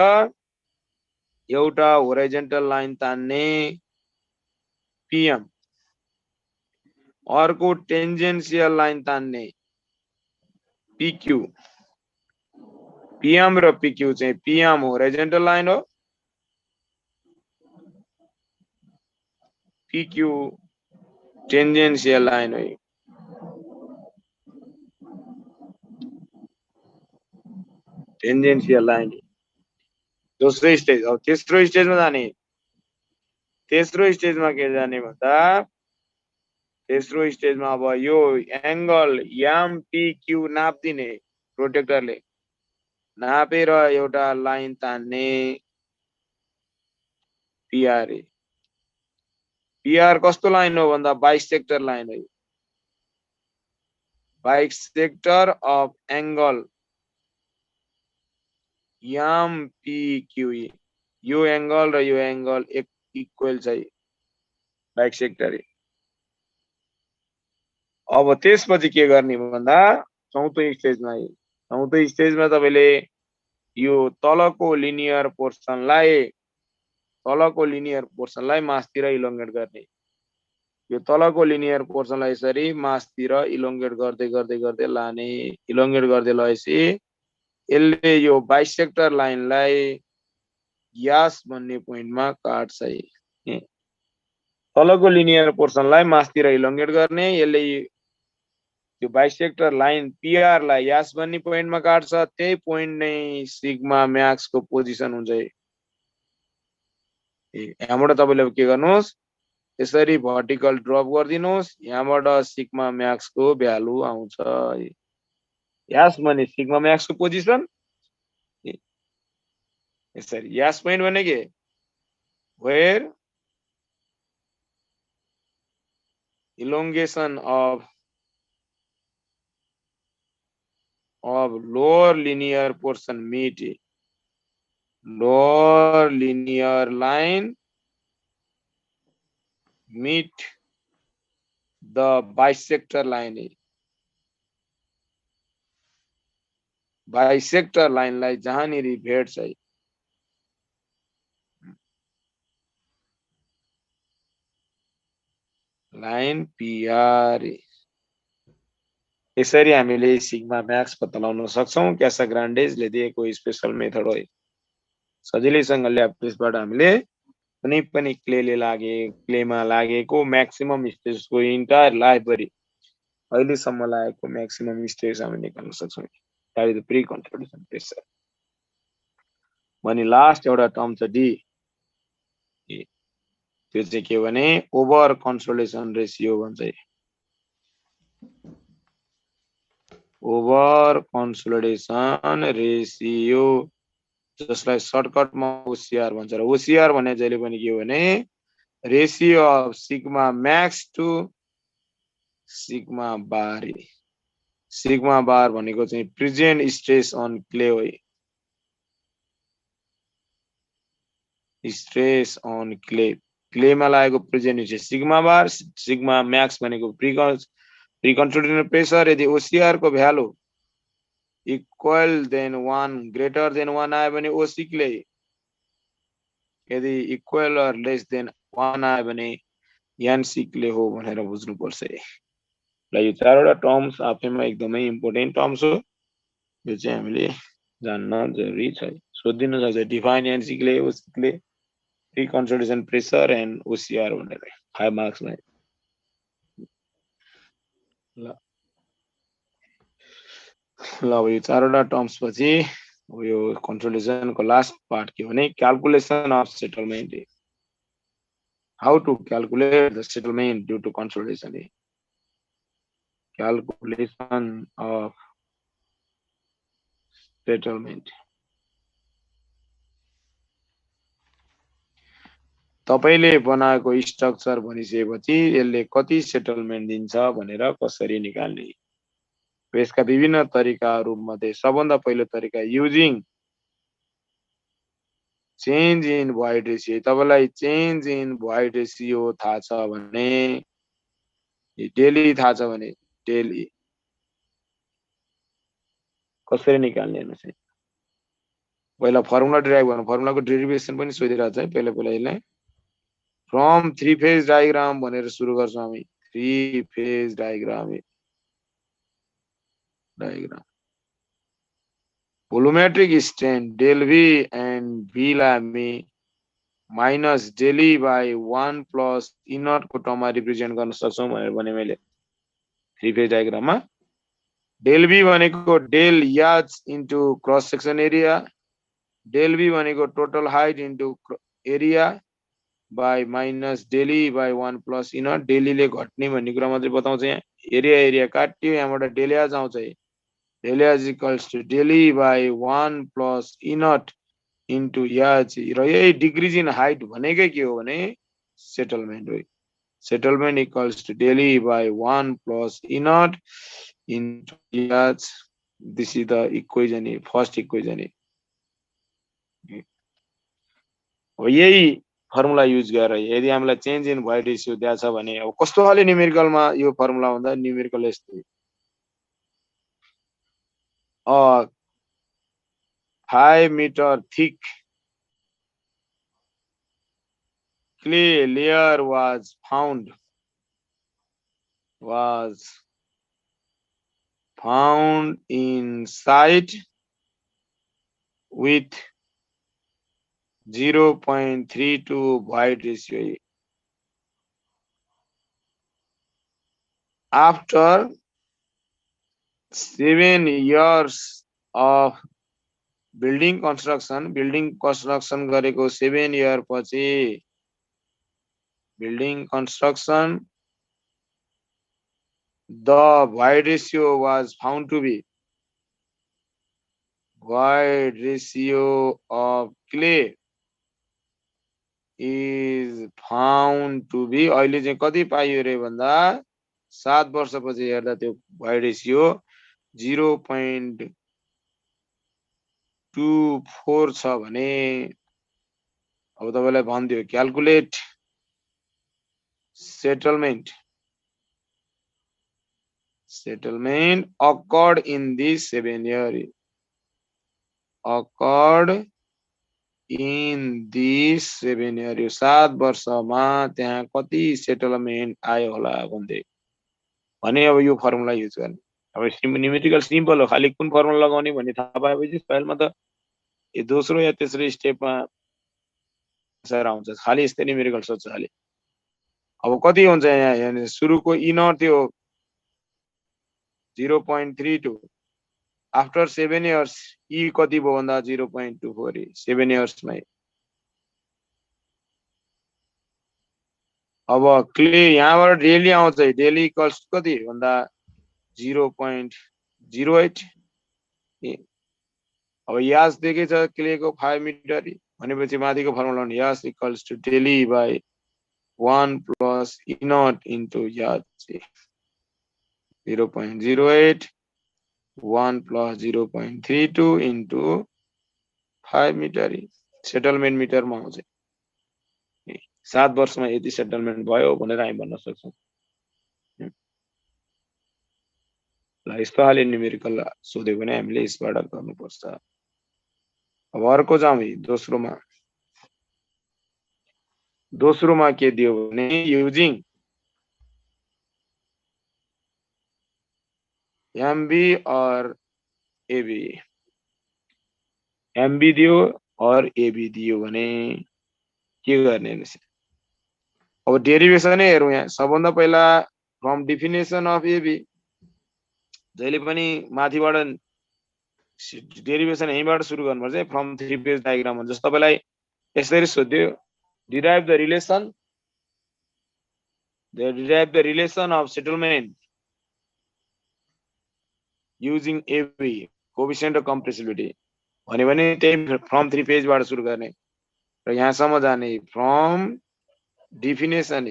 एउटा होराइजन्टल लाइन तान्ने पीएम अर्को टेन्जेन्शियल लाइन तान्ने पीक्यू पीएम र पीक्यू चाहिँ पीएम होराइजन्टल लाइन हो पीक्यू टेन्जेन्शियल लाइन हो टेन्जेन्सियल लाइन दोस्रो स्टेज। अब तेस्रो स्टेजमा जाने। तेस्रो स्टेजमा के जाने भन्दा तेस्रो स्टेजमा अब यो एंगल एम पी क्यू नाप्दिने प्रोटेक्टरले नापेर एउटा लाइन तान्ने पीआर। पीआर कस्तो लाइन हो भन्दा बाइसेक्टर लाइन हो। Bisector of angle M P Q. यो एंगल र यो एंगल इक्वल चाहिँ बाइसेक्टर। अब त्यसपछि के गर्ने भन्दा चौथो स्टेजमा चौथो स्टेजमा तपाईले यो तलको लिनियर पोर्सनलाई मासतिर इलोंगेट गर्ने। यो तलको लिनियर पोर्सनलाई यसरी मासतिर इलोंगेट गर्दै गर्दै गर्दै लाने। इलोंगेट गर्दै लगेपछि यसले यो बाइसेक्टर लाइनलाई यास भन्ने पोइन्टमा काट्छ। तलको लिनियर पोर्सनलाई मासतिर इलोंगेट गर्ने, यसले यो बाइसेक्टर लाइन पीआर लाई यास भन्ने पोइन्टमा काट्छ। त्यही पोइन्ट नै सिग्मा मैक्स को पोजिसन हुन्छ। यहाँबाट तपाईले के गर्नुहोस्, यसरी भर्टिकल ड्रप गरिदिनुहोस्। यहाँबाट सिग्मा मैक्स को भ्यालु आउँछ। यास भने सिग्मा मैक्स को पोजिसन। यसरी यास पोइन्ट भने के where elongation of lower linear portion meet lower linear line meet the bisector line. bisector line लाई जहाँनिर भेट्छ लाइन पीआर। यसरी हामीले सिग्मा मैक्स पत्ता लगाउन सक्छौं। क्यासाग्रान्डेजले दिएको स्पेशल मेथड हो। सजिलैसँग ल्याब-टेस्टबाट हामीले कुनै पनि क्लेमा लागेको म्याक्सिमम स्ट्रेसको इन्टायर लाइफभरि अहिलेसम्म लागेको म्याक्सिमम स्ट्रेस हामी निकाल्न सक्छौं। That is the pre consolidation pressure. भने लास्ट एउटा टर्म छ डी। त्यो चाहिँ के भने ओभर कन्सोलिडेसन रेशियो भन्छ। ओभर कन्सोलिडेसन रेशियो जसलाई सर्टकटमा ओसीआर भन्छ। र ओसीआर भने जहिले पनि के हो भने ratio of sigma max to sigma bar. Sigma bar भनेको चाहिँ प्रेजेन्ट स्ट्रेस अन क्ले हो। स्ट्रेस अन क्लेमा लागेको present stress sigma bar. Sigma max भनेको प्री कन्सोलिडेसन प्रेसर। यदि ओसीआर को value equal than 1 greater than 1 आयो भने ओसी क्ले। यदि इक्वल अर लेस देन 1 आयो भने एनसी क्ले हो भनेर बुझ्नु पर्छ। ल यो चारवटा टर्म्स आफैमा एकदमै इम्पोर्टेन्ट टर्म्स हो। यो चाहिँ हामीले जान्न जरुरी छ। सोधिन सक्छ define NC clay, OC clay, pre consolidation pressure and OCR भनेर 5 मार्क्स मा। ल अब यो चारवटा टर्म्स पछि यो कन्सोलिडेसन को लास्ट पार्ट के भने calculation of settlement. How to calculate the settlement due to consolidation. Calculation of settlement. तपाईले बनाएको स्ट्रक्चर भनिसकेपछि यसले कति सेटलमेन्ट दिन्छ भनेर कसरी निकाल्ने। यसका विभिन्न तरिकाहरू मध्ये सबभन्दा पहिलो तरिका using change in void ratio. तपाईलाई चेन्ज इन भोइड रेशियो थाहा छ भने डेली थाहा छ भने डेली कसरी निकाल्ने हेर्नुस्। पहिला फर्मुला डिराइभ गर्नु। फर्मुलाको डेरिभेसन पनि सोधिरहेको छ। पहिला यसलाई फ्रम 3 फेज डायग्राम भनेर सुरु गर्छौं हामी। 3 phase diagram volumetric strain del V and V लाई हामी minus del e by 1 plus e naught को टर्ममा रिप्रेजेन्ट गर्न सक्छौं भनेर भने मैले 3 फेज डायग्राममा। डेल बी भनेको del H into cross section area, del V भनेको total height into area by minus del e by 1 plus e naught. डेलीले घट्ने भन्ने कुरा मात्रै बताउँछ यहाँ, एरिया एरिया काट्यो, यहाँबाट डेल याज आउँछ। Del H equals to daily by 1 plus e naught into H, र यही डिक्रिज इन हाइट भनेकै के हो भने सेटलमेन्ट हो। Settlement equals to daily by 1 plus e naught into H. This is the equation, first equation. अब यही फर्मुला युज गरेर यदि हामीलाई चेन्ज इन भोइड रेसियो दिएको छ भने अब कस्तो खाले न्युमेरिकलमा यो फर्मुला हुँदा न्युमेरिकल यस्तै 5 meter thick clay layer was found inside with 0.32 void ratio. After 7 years of building construction गरेको 7 year पछि building construction, the void ratio was found to be, void ratio of clay is found to be, अहिले चाहिँ कति पाइयो रे भन्दा 7 वर्षपछि हेर्दा त्यो void ratio 0.24 छ भने अब तपाईलाई भन्दियो calculate settlement occurred in this 7 year, occurred in this 7 year, यो 7 वर्षमा त्यहाँ कति सेटलमेन्ट आयो होला भन्दै भने अब यो फर्मुला युज गर्ने। अब न्युमेरिकल सिम्पल हो, खाली कुन फर्मुला लगाउने भन्ने थाहा पाएपछि फाइलमा त यो दोस्रो या तेस्रो स्टेपमा आन्सर आउँछ, खाली यस्तै न्युमेरिकल सोध्छ खाली। अब कति हुन्छ यहाँ हेर्नु, सुरुको इनर त्यो 0.32, आफ्टर 7 years ई कति भयो भन्दा 0.24 7 years मै। अब क्ले यहाँबाट डेली आउँछ, डेली इक्वल्स कति भन्दा 0.08। अब यास दिएकै छ क्लेको 5 मिटर भनेपछि माथिको फर्मुला हो, S equals to daily by 1 plus e naught into H 0.08, 1 plus 0.32 into 5 metre settlement मिटरमा आउँछ। 7 वर्षमा यति सेटलमेन्ट भयो भनेर हामी भन्न सक्छौँ। ल यस्तो खाले न्युमेरिकल सोध्यो भने हामीले यसबाट गर्नुपर्छ। अब अर्को जाउँ दोस्रोमा के दियो भने युजिङ एमबी और एबी, एमबी दियो और एबी दियो भने के गर्ने रहेछ। अब डेरिभेसनै हेरौँ यहाँ। सबभन्दा पहिला फ्रम डेफिनेसन अफ एबी, जहिले पनि माथिबाट डेरिभेसन यहीँबाट सुरु गर्नुपर्छ, फ्रम 3 पेज डायग्राम हुन्छ। जस्तो तपाईलाई यसरी सोध्यो, derive the relation of settlement using AB, coefficient of compressibility भन्यो भने त्यही फ्रम 3 पेजबाट सुरु गर्ने र यहाँसम्म जाने from definition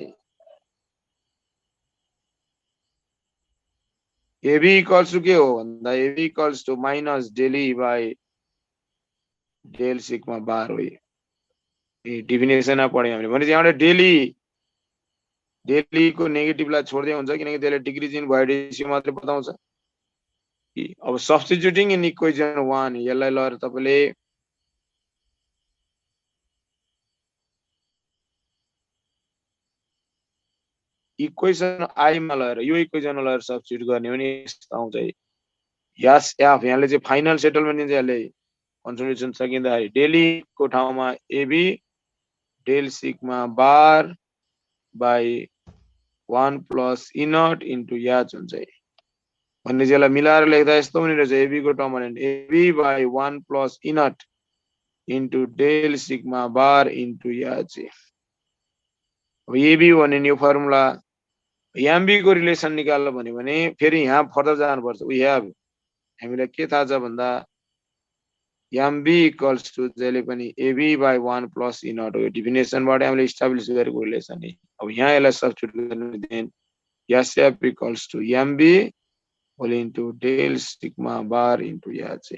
AB equals to के हो भन्दा AB equals to minus del e by del sigma bar हो। ए डेफिनेसनमा पढ्यौँ हामीले भने यहाँबाट डेली को नेगेटिभलाई छोड्दै हुन्छ किनकि त्यसले डिक्रिज इन भोइड रेशियो मात्रै बताउँछ। अब सब्स्टिट्युटिङ इन इक्वेसन 1 यसलाई लगेर तपाईले इक्वेसन आई मा लगेर यो इक्वेसनमा लगेर सब्स्टिट्युट गर्ने हो भने यस्तो आउँछ। यस एफ यहाँले चाहिँ फाइनल सेटलमेन्ट दिन्छ, यसले कन्सोलिडेसन सकिँदाखेरि डेली को ठाउँमा AB del sigma bar by 1 plus e naught into H हुन्छ। भन्ने चाहिँ मिलाएर लेख्दा यस्तो पनि रहेछ एबी को टर्म भने AB by 1 plus e naught into del sigma bar into याचे। अब एबी भन्ने यो फर्मुला एमबी को रिलेसन निकाल्नु भन्यो भने फेरि यहाँ फर्दर जानुपर्छ। वी हेभ हामीलाई के थाहा छ भन्दा एमबी इक्वल्स टु जहिले पनि एबी बाई 1 प्लस इनट हो। डिफिनेसनबाट हामीले इस्टाब्लिस गरेको रिलेसन नि। अब यहाँ यसलाई सब्स्टिट्युट गर्नु then SF equals to MB whole into del sigma bar into याचे।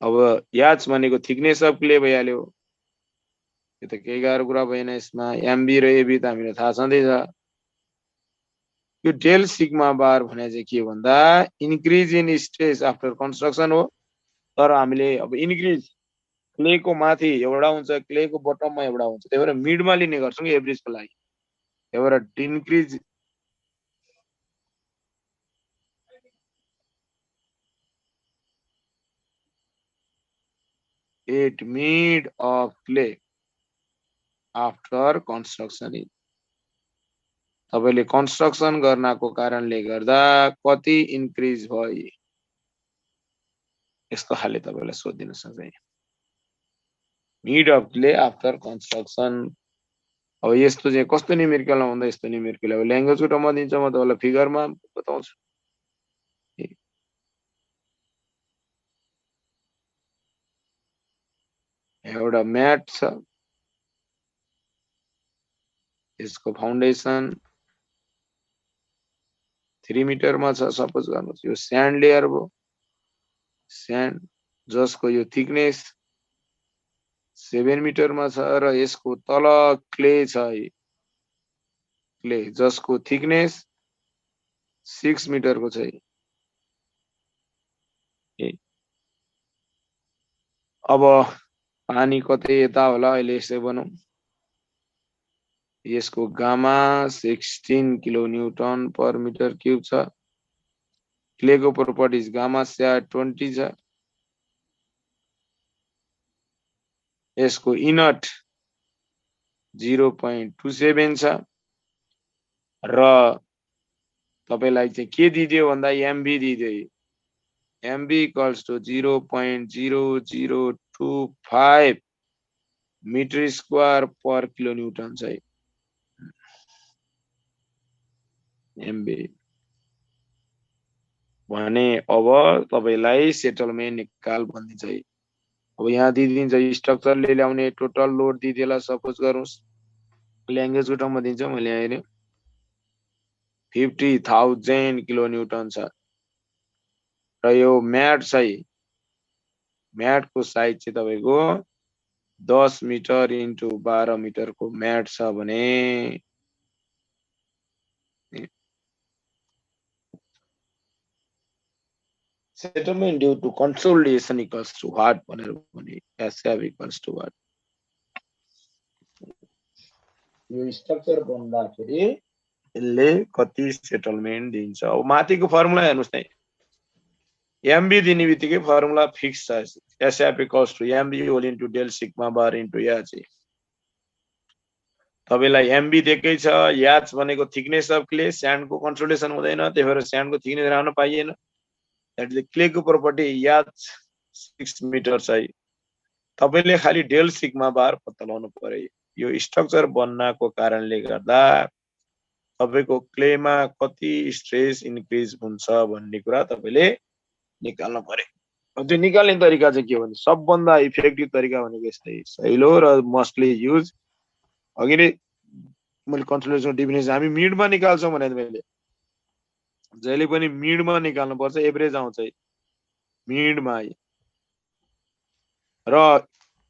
अब याच भनेको थिकनेस अफ क्ले भइहाल्यो। यो त केही गाह्रो कुरा भएन यसमा। एमबी र एबी त हामीलाई थाहा छँदैछ। यो डेल सिग्मा बार भने चाहिँ के भन्दा increase in stress after construction हो। तर हामीले अब इन्क्रिज क्लेको माथि एउटा हुन्छ क्लेको बटममा एउटा हुन्छ त्यही भएर मिडमा लिने गर्छौँ एभरेजको लागि। त्यही भएर increase at mid of clay after construction is तपाईले कन्स्ट्रक्सन गर्नको कारणले गर्दा कति इन्क्रिज भयो यस्तो खाले तपाईलाई सोधिदिन सक्छ। Mid of clay after construction. अब यस्तो चाहिँ कस्तो न्युमेरिकलमा हुँदा यस्तो न्युमेरिकल अब ल्याङ्ग्वेजको टर्ममा दिन्छ म तपाईलाई फिगरमा बताउँछु। एउटा म्याट छ यसको फाउन्डेसन 3 मिटरमा छ सपोज गर्नुस्। यो स्यान्ड लेयर हो स्यान्ड जसको यो थिकनेस 7 मिटरमा छ र यसको तल क्ले छ क्ले जसको थिकनेस 6 मिटरको छ। अब पानी कतै यता होला अहिले यसै बनाऊ। यसको gamma 16 kilo newton per metre cube छ। क्लेको प्रोपर्टिज गामा स्याड 20 छ। यसको इनट 0.27 छ र तपाईलाई चाहिँ के दिदियो भन्दा MB दिदियो। MB equals to 0.0025 metre square per kilo Newton छ एमबी भने। अब तपाईलाई सेटलमेन्ट निकाल भन्दिन्छ। अब यहाँ दिदिन्छ स्ट्रक्चरले ल्याउने टोटल लोड दिदिएला सपोज गरौँ ल्याङ्ग्वेजको टर्ममा दिन्छ मैले यहाँ हेर्नु 50,000 किलो न्यूटन छ र यो म्याट चाहिँ म्याटको साइज चाहिँ तपाईको 10 मिटर इन्टु 12 मिटरको म्याट छ भने settlement due to consolidation equals to what भनेर भने SF equals to what। यो स्ट्रक्चर बन्दाखेरि यसले कति सेटलमेन्ट दिन्छ। अब माथिको फर्मुला हेर्नुस् न एमबी दिने बित्तिकै फर्मुला फिक्स छ SF equals to MB whole into del sigma bar into H. तपाईलाई एमबी दिएकै छ। याच भनेको थिकनेस अफ क्ले स्यान्डको कन्सोलिडेसन हुँदैन त्यही भएर स्यान्डको थिकनेस राख्न पाइएन। That is the clay को property याद 6 मिटर छ। तपाईले खाली डेल सिग्मा बार पत्ता लगाउनु पर्यो। यो स्ट्रक्चर बन्नको कारणले गर्दा तपाईको क्लेमा कति स्ट्रेस इन्क्रिज हुन्छ भन्ने कुरा तपाईले निकाल्नु पर्यो। अब त्यो निकाल्ने तरिका चाहिँ के हो भने सबभन्दा इफेक्टिभ तरिका भनेको यस्तै सहिलो र मोस्टली युज अघि नै मैले कन्सोलिडेसन डिफिनेसन हामी मिडमा निकाल्छौँ भने मैले जहिले पनि मिडमा निकाल्नु पर्छ। एभरेज आउँछ मिडमा र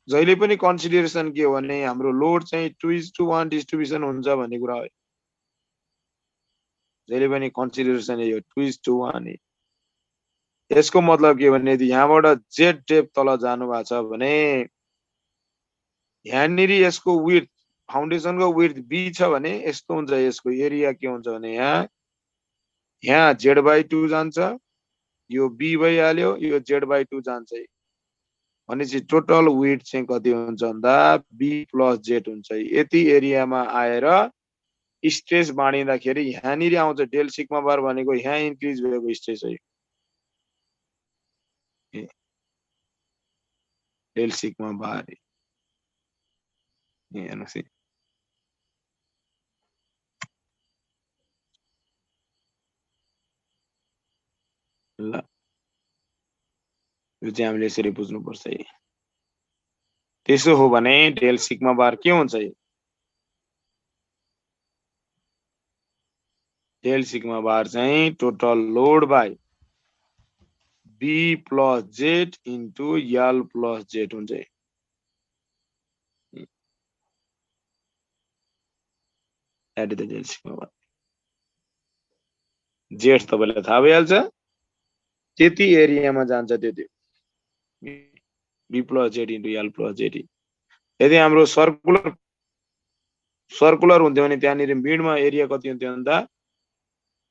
जहिले पनि कन्सिडरेसन के हो भने हाम्रो लोड चाहिँ 2:1 डिस्ट्रिब्युसन हुन्छ भन्ने कुरा हो। जहिले पनि कन्सिडरेसन यो 2:1 यसको मतलब के भने यदि यहाँबाट जेड डेप्थ तल जानु भएको छ भने यहाँनिर यसको विड्थ फाउन्डेसनको विड्थ बी छ भने यस्तो हुन्छ। यसको एरिया के हुन्छ भने यहाँ Z/2 जान्छ यो बी भइहाल्यो यो Z/2 जान्छ भनेपछि टोटल विड्थ चाहिँ कति हुन्छ भन्दा बी प्लस जेड हुन्छ। यति एरियामा आएर स्ट्रेस बाँडिँदाखेरि यहाँनिर आउँछ डेल सिग्मा बार भनेको यहाँ इन्क्रिज भएको स्ट्रेस हो डेल सिग्मा बार हेर्नुहोस् है ल यो चाहिँ हामीले यसरी बुझ्नुपर्छ है त्यसो हो भने डेल सिग्मा बार के हुन्छ है डेल सिग्मा बार चाहिँ total load by B plus Z into L plus Z हुन्छ है that is the del sigma bar Z तपाईलाई थाहा भइहाल्छ त्यति एरियामा जान्छ त्यति B plus Z into L plus Z यदि हाम्रो सर्कुलर हुन्थ्यो भने त्यहाँनिर मिडमा एरिया कति हुन्थ्यो भन्दा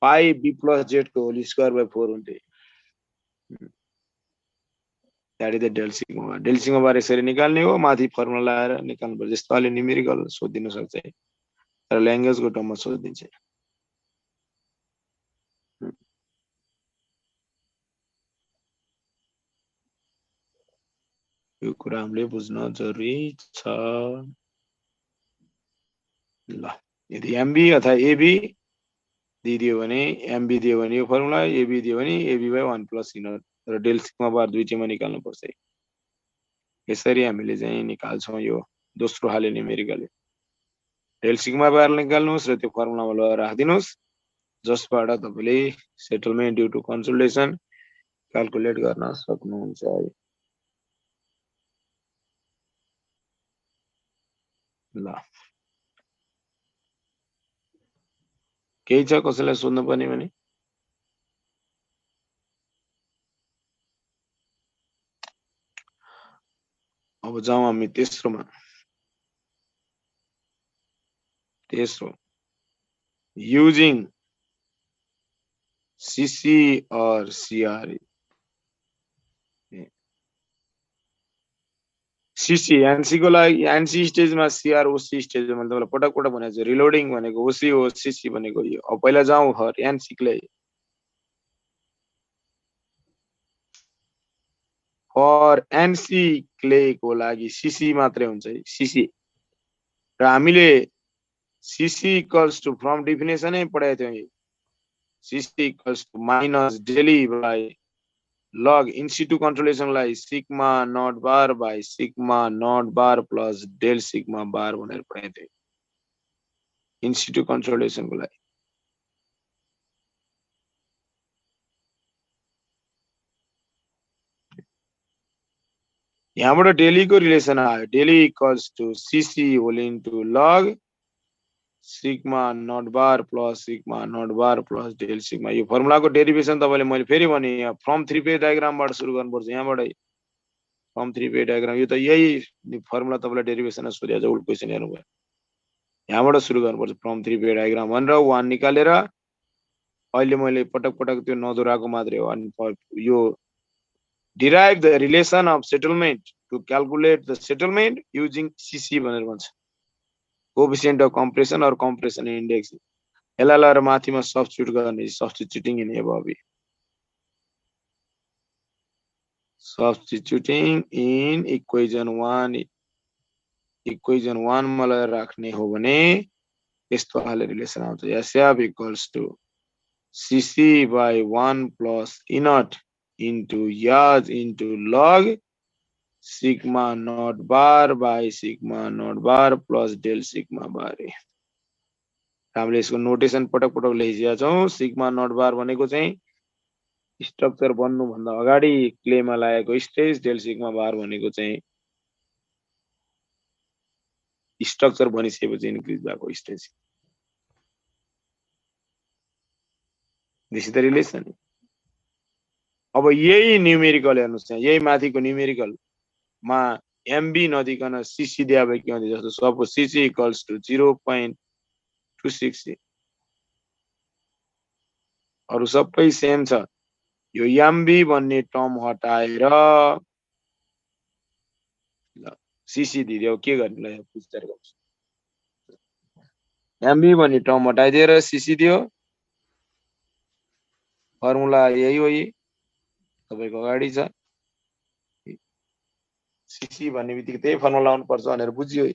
पाई बी प्लस जेड को होल स्क्वायर बाई 4 हुन्थ्यो that is the del sigma bar del sigma bar यसरी निकाल्ने हो माथि फर्मुला लगाएर निकाल्नु पर्छ जस्तो अहिले न्युमेरिकल सोधिदिन सक्छ है तर ल्याङ्ग्वेजको टर्ममा सोधिदिन्छ यो कुरा हामीले बुझ्न जरुरी छ ल यदि एमबी अथवा एबी दिदियो भने एमबी दियो भने यो फर्मुला एबी दियो भने एबी बाई 1 प्लस इनर र डेल सिग्मा बार दुईटैमा निकाल्नु पर्छ यसरी हामीले चाहिँ निकाल्छौं यो दोस्रो खाले न्युमेरिकल डेल सिग्मा बार निकाल्नुस् र त्यो फर्मुलामा लगाएर राख्दिनुस् जसबाट तपाईले settlement due to consolidation calculate गर्न सक्नुहुन्छ ल केही छ कसैलाई सोध्नु पर्ने भने अब जाउँ हामी तेस्रोमा तेस्रो using CC or CR CC NC को लागि NC स्टेजमा CR OC स्टेजमा तपाईलाई पटक पटक भनेको छ रिलोडिङ भनेको OC हो CC भनेको यो अब पहिला जाउँ for NC clay for NC clay को लागि CC मात्रै हुन्छ है CC र हामीले CC equals to from definition नै पढाएको थियौ CC equals to minus daily by log in situ controlation लाई sigma not bar by sigma not bar plus del sigma bar भनेर पढाएको थियौ in situ controlation को लागि यहाँबाट डेली को रिलेसन आयो daily equals to CC whole into log sigma not bar plus sigma not bar plus del sigma यो formula को डेरिभेसन तपाईले मैले फेरि भने फ्रम 3 पेज डायग्राम बाट सुरु गर्नुपर्छ यहाँबाट फ्रम 3 पेज डायग्राम यो त यही फर्मुला तपाईलाई डेरिभेसन सोधेको छ उल्ट क्वेशन हेर्नु भयो यहाँबाट सुरु गर्नुपर्छ फ्रम 3 पेज डायग्राम भनेर 1 निकालेर अहिले मैले पटक पटक त्यो नदोराको मात्रै हो अनि यो derive the relation of settlement to calculate the settlement using CC भनेर भन्छ coefficient of compression or compression index यसलाई लगाएर माथिमा सब्स्टिट्युट गर्ने substituting in above substituting in equation 1 मा लगाएर राख्ने हो भने यस्तो खाले रिलेसन आउँछ SF equals to CC by 1 plus E naught into yard into log sigma naught bar by sigma naught bar plus del sigma bar हामीले यसको नोटेसन पटक पटक लेखिदिएका छौं सिग्मा नट बार भनेको चाहिँ स्ट्रक्चर बन्नु भन्दा अगाडि क्लेमा लागेको स्टेज डेल सिग्मा बार भनेको चाहिँ स्ट्रक्चर बनिसकेपछि इन्क्रिज भएको stage this is the relation अब यही न्युमेरिकल हेर्नुस् यहाँ यही माथिको न्युमेरिकल मा एमबी नदिकन सीसी दिया भए के हुन्छ जस्तो सपोज सीसी इक्वल्स टु 0.266 अरु सबै सेम छ यो एमबी भन्ने टर्म हटाएर ल सीसी दिदियो के गर्ने ल पुस्तर गर्छ एमबी भन्ने टर्म हटाइदिएर सीसी दियो फर्मुला यही हो यी तपाईको अगाडि छ सीसी भन्ने बित्तिकै त्यही फर्मुला आउनु पर्छ भनेर बुझियो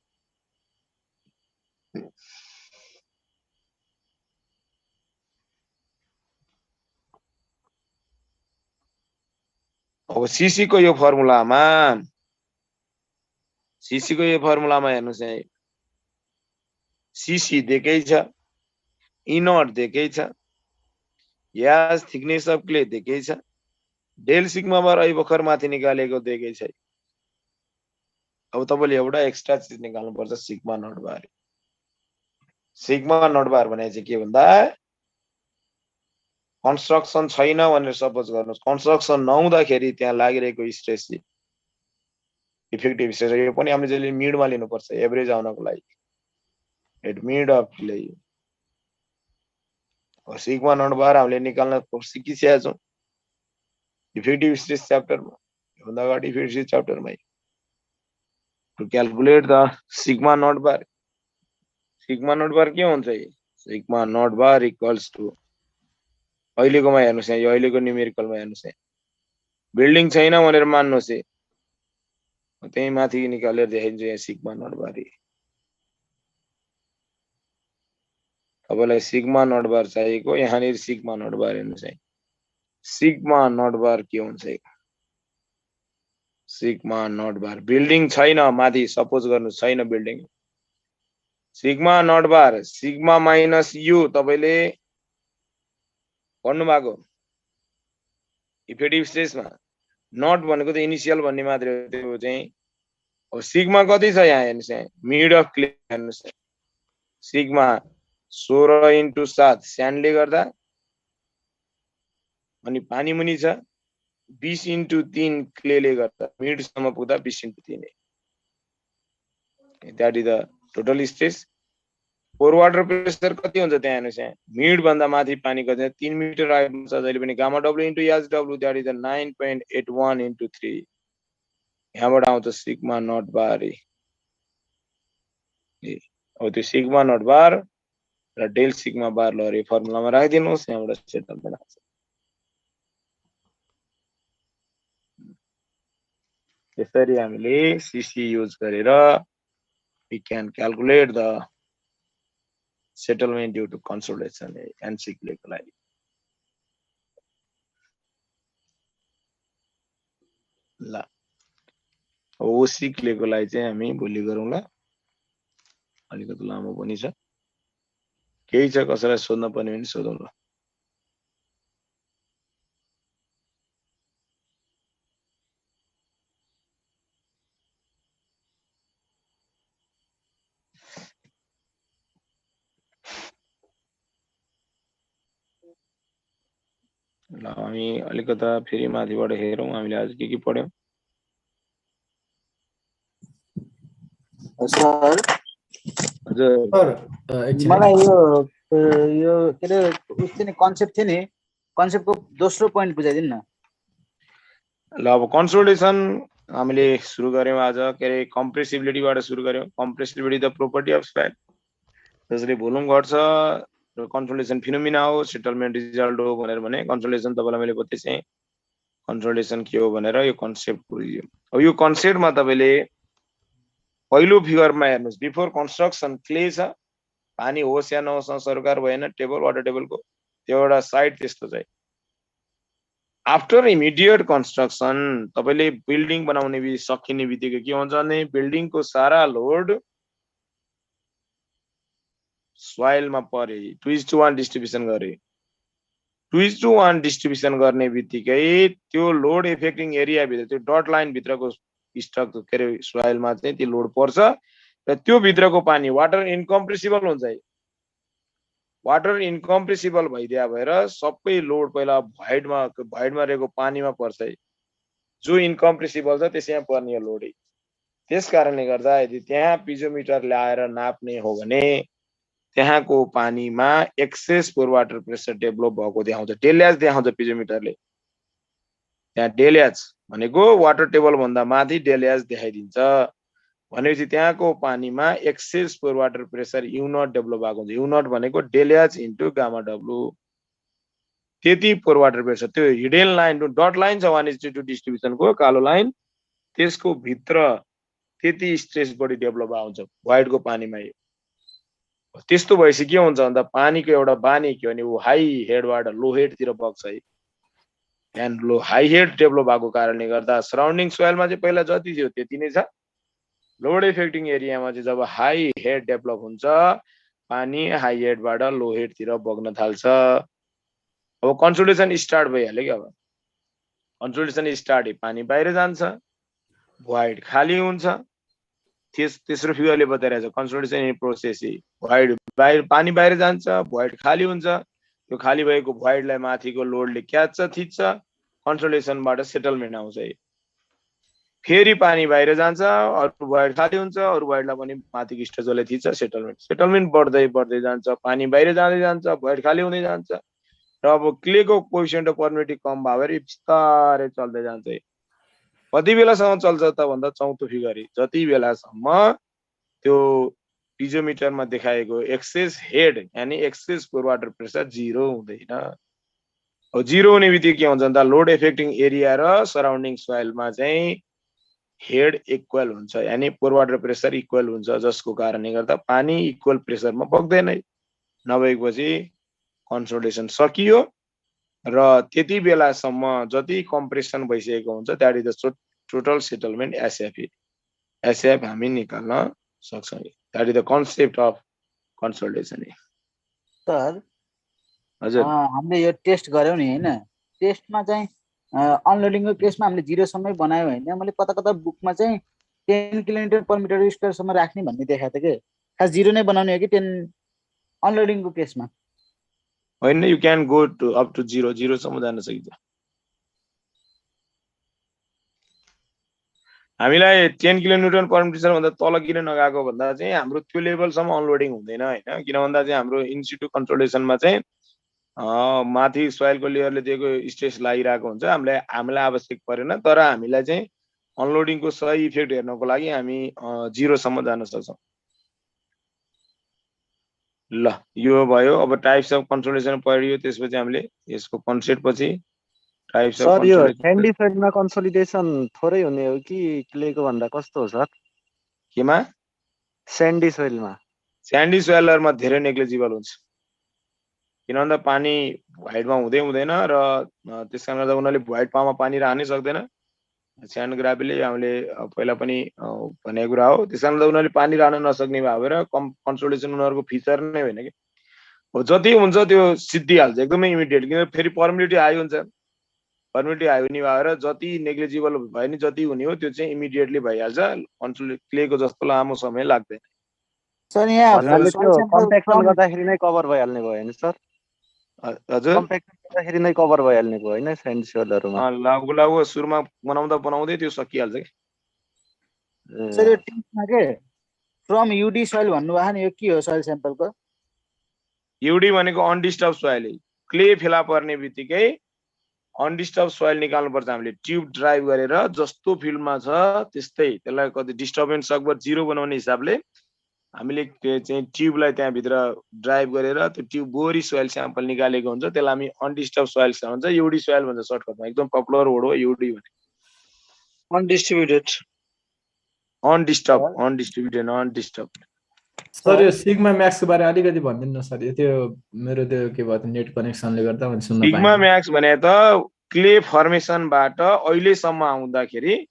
अब सीसी को यो फर्मुलामा हेर्नुस् है सीसी दिएकै छ इनट दिएकै छ याज थिकनेस अफ क्ले दिएकै छ डेल सिग्मा बार अहिले भर्खर माथि निकालेको दिएकै छ अब तपाईले एउटा एक्स्ट्रा चीज निकाल्नु पर्छ सिग्मा नट बार भने चाहिँ के भन्दा कन्स्ट्रक्सन छैन भनेर सपोज गर्नुस् कन्स्ट्रक्सन नहुँदाखेरि त्यहाँ लागिरहेको स्ट्रेस इफेक्टिभ स्ट्रेस यो पनि हामीले जहिले मिडमा लिनुपर्छ एभरेज आउनको लागि at mid of clay sigma not bar हामीले निकाल्न सिकिसकेका छौं इफेक्टिभ स्ट्रेस च्याप्टरमा योभन्दा अगाडि इफेक्टिभ स्ट्रेस च्याप्टरमा to calculate the sigma not bar के हुन्छ sigma not bar equals to अहिलेकोमा हेर्नुस् है यो अहिलेको न्युमेरिकलमा हेर्नुस् है बिल्डिङ छैन भनेर मान्नुस् है त्यही माथि निकालेर देखाइन्छ यहाँ सिग्मा नट बार तपाईलाई सिग्मा नट बार चाहिएको यहाँनिर सिग्मा नट बार हेर्नुस् है सिग्मा नट बार के हुन्छ सिग्मा नट बार बिल्डिङ छैन माथि सपोज गर्नु छैन building sigma not bar sigma minus u तपाईले पढ्नु भएको इफेक्टिभ स्ट्रेसमा नट भनेको त इनिशियल भन्ने मात्रै हो त्यो चाहिँ अब सिग्मा कति छ यहाँ हेर्नुस् है मिड अफ क्ले हेर्नुस् सिग्मा 16 into 7 स्यान्डले गर्दा अनि पानी मुनि छ 20 into 3 क्लेले गर्दा मिड सम्म पुग्दा 20 into 3 that is the total stress pore water pressure कति हुन्छ त्यहाँ हेर्नुस् यहाँ मिड भन्दा माथि पानी कति 3 मिटर आइपुग्छ जहिले पनि gamma W into H W that is 9.81 into 3 यहाँबाट आउँछ सिग्मा नट बार अब त्यो सिग्मा नट बार र डेल सिग्मा बार लहरे फर्मुलामा राखिदिनुस् यहाँबाट सेटलमेन्ट आउँछ त्यसरी हामीले सीसी युज गरेर we can calculate the settlement due to consolidation NC क्लेको लागि ल ओसी क्लेको लागि चाहिँ हामी भोलि गरौँला अलिकति लामो पनि छ केही छ कसैलाई सोध्न पर्ने भने सोधौँ ल हामी अलिकता फेरि माथिबाट हेरौँ हामीले आज के पढ्यौं सर हजुर मलाई यो के रे उस्तै नि कन्सेप्ट थियो नि कन्सेप्टको दोस्रो पोइन्ट बुझाइदिनु न ल अब कन्सोलिडेसन हामीले सुरु गर्यौं आज के रे कम्प्रेसिबिलिटीबाट सुरु गर्यौं कम्प्रेसिबिलिटी द प्रोपर्टी अफ स्पाइल जसले भोल्युम घट्छ र कन्सोलिडेसन फिनोमिना हो सेटलमेन्ट रिजल्ट हो भनेर भने कन्सोलिडेसन तपाईलाई मैले बताएँ कन्सोलिडेसन के हो भनेर यो कन्सेप्ट बुझ्यो अब यो कन्सेप्टमा तपाईले पहिलो फिगरमा हेर्नुस् बिफोर कन्स्ट्रक्सन क्ले छ पानी होस् या नहोस् सरकार भएन टेबल वाटर टेबलको त्यो एउटा साइड त्यस्तो चाहिँ आफ्टर इमिडिएट कन्स्ट्रक्सन तपाईले बिल्डिङ बनाउने सकिने बित्तिकै के हुन्छ भने बिल्डिङको सारा लोड सोइलमा परे 2:1 डिस्ट्रिब्युसन गरे 2:1 डिस्ट्रिब्युसन गर्ने बित्तिकै त्यो लोड इफेक्टिङ एरिया भित्र त्यो डट लाइन भित्रको स्टक के रे सोइलमा चाहिँ त्यो लोड पर्छ र त्यो भित्रको पानी वाटर इनकम्प्रेसिबल हुन्छ है वाटर इनकम्प्रेसिबल भइदिया भएर सबै लोड पहिला भोइडमा रहेको पानीमा पर्छ है जो इनकम्प्रेसिबल छ त्यसैमा पर्ने लोड है त्यसकारणले गर्दा यदि त्यहाँ पिजोमिटर ल्याएर नाप्ने हो भने त्यहाँको पानीमा excess pore water pressure develop भएको देखाउँछ डेल्याज देखाउँछ पिजोमिटरले त्यहाँ डेल्याज भनेको वाटर टेबल भन्दा माथि डेल्याज देखाइदिन्छ भनेपछि त्यहाँको पानीमा excess pore water pressure U0 develop भएको हुन्छ। U0 भनेको del H into gamma W, त्यति पोर वाटर प्रेसर। त्यो हिडन लाइन डट लाइन छ 1:2 डिस्ट्रिब्युसनको कालो लाइन, त्यसको भित्र त्यति स्ट्रेस बढी डेभलप हुन्छ भोइडको पानीमा। त्यस्तो भएपछि के हुन्छ भन्दा पानीको एउटा बानी के भने ऊ हाई हेडबाट लो हेडतिर बग्छ है। And low high head develop भएको कारणले गर्दा सराउन्डिङ सोइलमा चाहिँ पहिला जति थियो त्यति नै छ। लोड इफेक्टिङ एरियामा चाहिँ जब हाई हेड डेभलप हुन्छ पानी हाई हेडबाट लो हेडतिर बग्न थाल्छ। अब कन्सोलिडेसन स्टार्ट भइहाल्यो क्या। अब कन्सोलिडेसन स्टार्ट पानी बाहिर जान्छ, भोइड खाली हुन्छ। तेस्रो फिगरले बताइरहेछ कन्सोलिडेसन इन प्रोसेस भोइड बाहिर पानी बाहिर जान्छ, भोइड खाली हुन्छ। त्यो खाली भएको भोइडलाई माथिको लोडले क्याच्छ, थिच्छ, कन्सोलिडेसनबाट सेटलमेन्ट आउँछ। फेरि पानी बाहिर जान्छ, अरू भोइड खाली हुन्छ, अरू भोइडलाई पनि माथिको स्ट्रेचरले थिच्छ, सेटलमेन्ट बढ्दै बढ्दै जान्छ, पानी बाहिर जाँदै जान्छ, भोइड खाली हुँदै जान्छ। र अब क्लेको कोएफिसिएन्ट अफ पर्मिटिभिटी कम भएर बिस्तारै चल्दै जान्छ। कति बेलासम्म चल्छ त भन्दा चौथो फिगर जति बेलासम्म त्यो पिजोमिटरमा देखाएको एक्सेस हेड यानी एक्सेस पोर वाटर प्रेसर 0 हुँदैन। अब 0 हुने बित्तिकै के हुन्छ भन्दा लोड इफेक्टिङ एरिया र सराउन्डिङ सोइलमा चाहिँ हेड इक्वल हुन्छ, यानी पोर वाटर प्रेसर इक्वल हुन्छ, जसको कारणले गर्दा पानी इक्वल प्रेसरमा बग्दैन। नभएपछि कन्सोलिडेसन सकियो र त्यति बेलासम्म जति कम्प्रेसन भइसकेको हुन्छ that is the total settlement SF हामी निकाल्न सक्छौँ। That is the concept of consolidation. Sir हजुर हामीले यो टेस्ट गर्यौं नि हैन, टेस्टमा चाहिँ अनलोडिङको केसमा हामीले 0 सम्मै बनायो हैन। मैले कता कता बुकमा चाहिँ 10 किलोमिटर पर मिटर स्क्वायर सम्म राख्ने भन्ने देखाएको थियो के। खास 0 नै बनाउने हो कि 10 अनलोडिङको केसमा? होइन, you can go to up to 0 सम्म जान सकिन्छ। हामीलाई 10 किलोन्युटन पर मिटर भन्दा तल किन नगएको भन्दा चाहिँ हाम्रो त्यो लेभलसम्म अनलोडिङ हुँदैन हैन। किन भन्दा चाहिँ हाम्रो इन्सिटु कन्ट्रोलेसनमा चाहिँ माथि सोइलको लेयरले दिएको स्ट्रेस लागिरहेको हुन्छ, हामीलाई आवश्यक परेन। तर हामीलाई चाहिँ अनलोडिङको सही इफेक्ट हेर्नको लागि हामी 0 सम्म जान सक्छौँ। ल यो भयो। अब टाइप्स अफ कन्सोलिडेसन पढियो, त्यसपछि हामीले यसको कन्सेप्ट पछि टाइप्स अफ सर यो कन्सोलिडेसन। स्यान्डी सोइलमा कन्सोलिडेसन थोरै हुने हो कि क्लेको भन्दा कस्तो हो सर? केमा? स्यान्डी सोइलमा। स्यान्डी सोइलहरुमा धेरै नेग्लिजिबल हुन्छ, किन भन्दा पानी भोइडमा हुँदै हुँदैन र त्यसकारण गर्दा उनीहरूले भोइड पामा पानी राख्नै सक्दैन। स्यान्ड ग्राभिटीले हामीले पहिला पनि भनेको कुरा हो। त्यसकारण गर्दा उनीहरूले पानी राख्न नसक्ने भएर कन्सोलिडेसन उनीहरूको फिचर नै होइन कि। हो जति हुन्छ त्यो सिद्धिहाल्छ एकदमै इमिडिएट, किन फेरि पर्मिटिभिटी हाई हुन्छ। पर्मिटिभिटी हाई हुने भएर जति नेग्लिजिबल भयो नि जति हुने हो त्यो चाहिँ इमिडिएटली भइहाल्छ। क्लेको जस्तो लामो समय लाग्दैन। सर यहाँ कम्प्याक्सन गर्दाखेरि नै कभर भइहाल्ने भयो हैन सर? हजुर कम्प्याक्सन गर्दाखेरि नै कभर भइहाल्ने भयो हैन स्यान्डी सोइलहरुमा? लागु सुरुमा बनाउँदै त्यो सकिहाल्छ कि। सर यो टिपमा के फ्रम युडी सोइल भन्नुभएको नि, यो के हो सोइल स्याम्पलको? युडी भनेको अनडिस्टर्ब सोइल। क्ले फेला पर्ने बित्तिकै अनडिस्टर्ब सोइल निकाल्नुपर्छ हामीले। ट्युब ड्राइभ गरेर जस्तो फिल्डमा छ त्यस्तै त्यसलाई कति डिस्टर्बेन्स सकभर 0 बनाउने हिसाबले हामीले चाहिँ ट्युबलाई त्यहाँ भित्र ड्राइभ गरेर त्यो ट्युब बोरी सोइल स्याम्पल निकालेको हुन्छ। त्यसलाई हामी अनडिस्टर्ब सोइल भन्छ, युडी सोइल भन्छ सर्टकटमा। एकदम पपुलर वर्ड हो युडी भने। अनडिस्टर्ब। सर यो सिग्मा म्याक्सको बारे अलिकति भनिदिनु न सर। यो त्यो मेरो त्यो के भयो नेट कनेक्सनले गर्दा मैले सुन्न पाएँ। सिग्मा म्याक्स भने त क्ले फर्मेसनबाट अहिलेसम्म आउँदाखेरि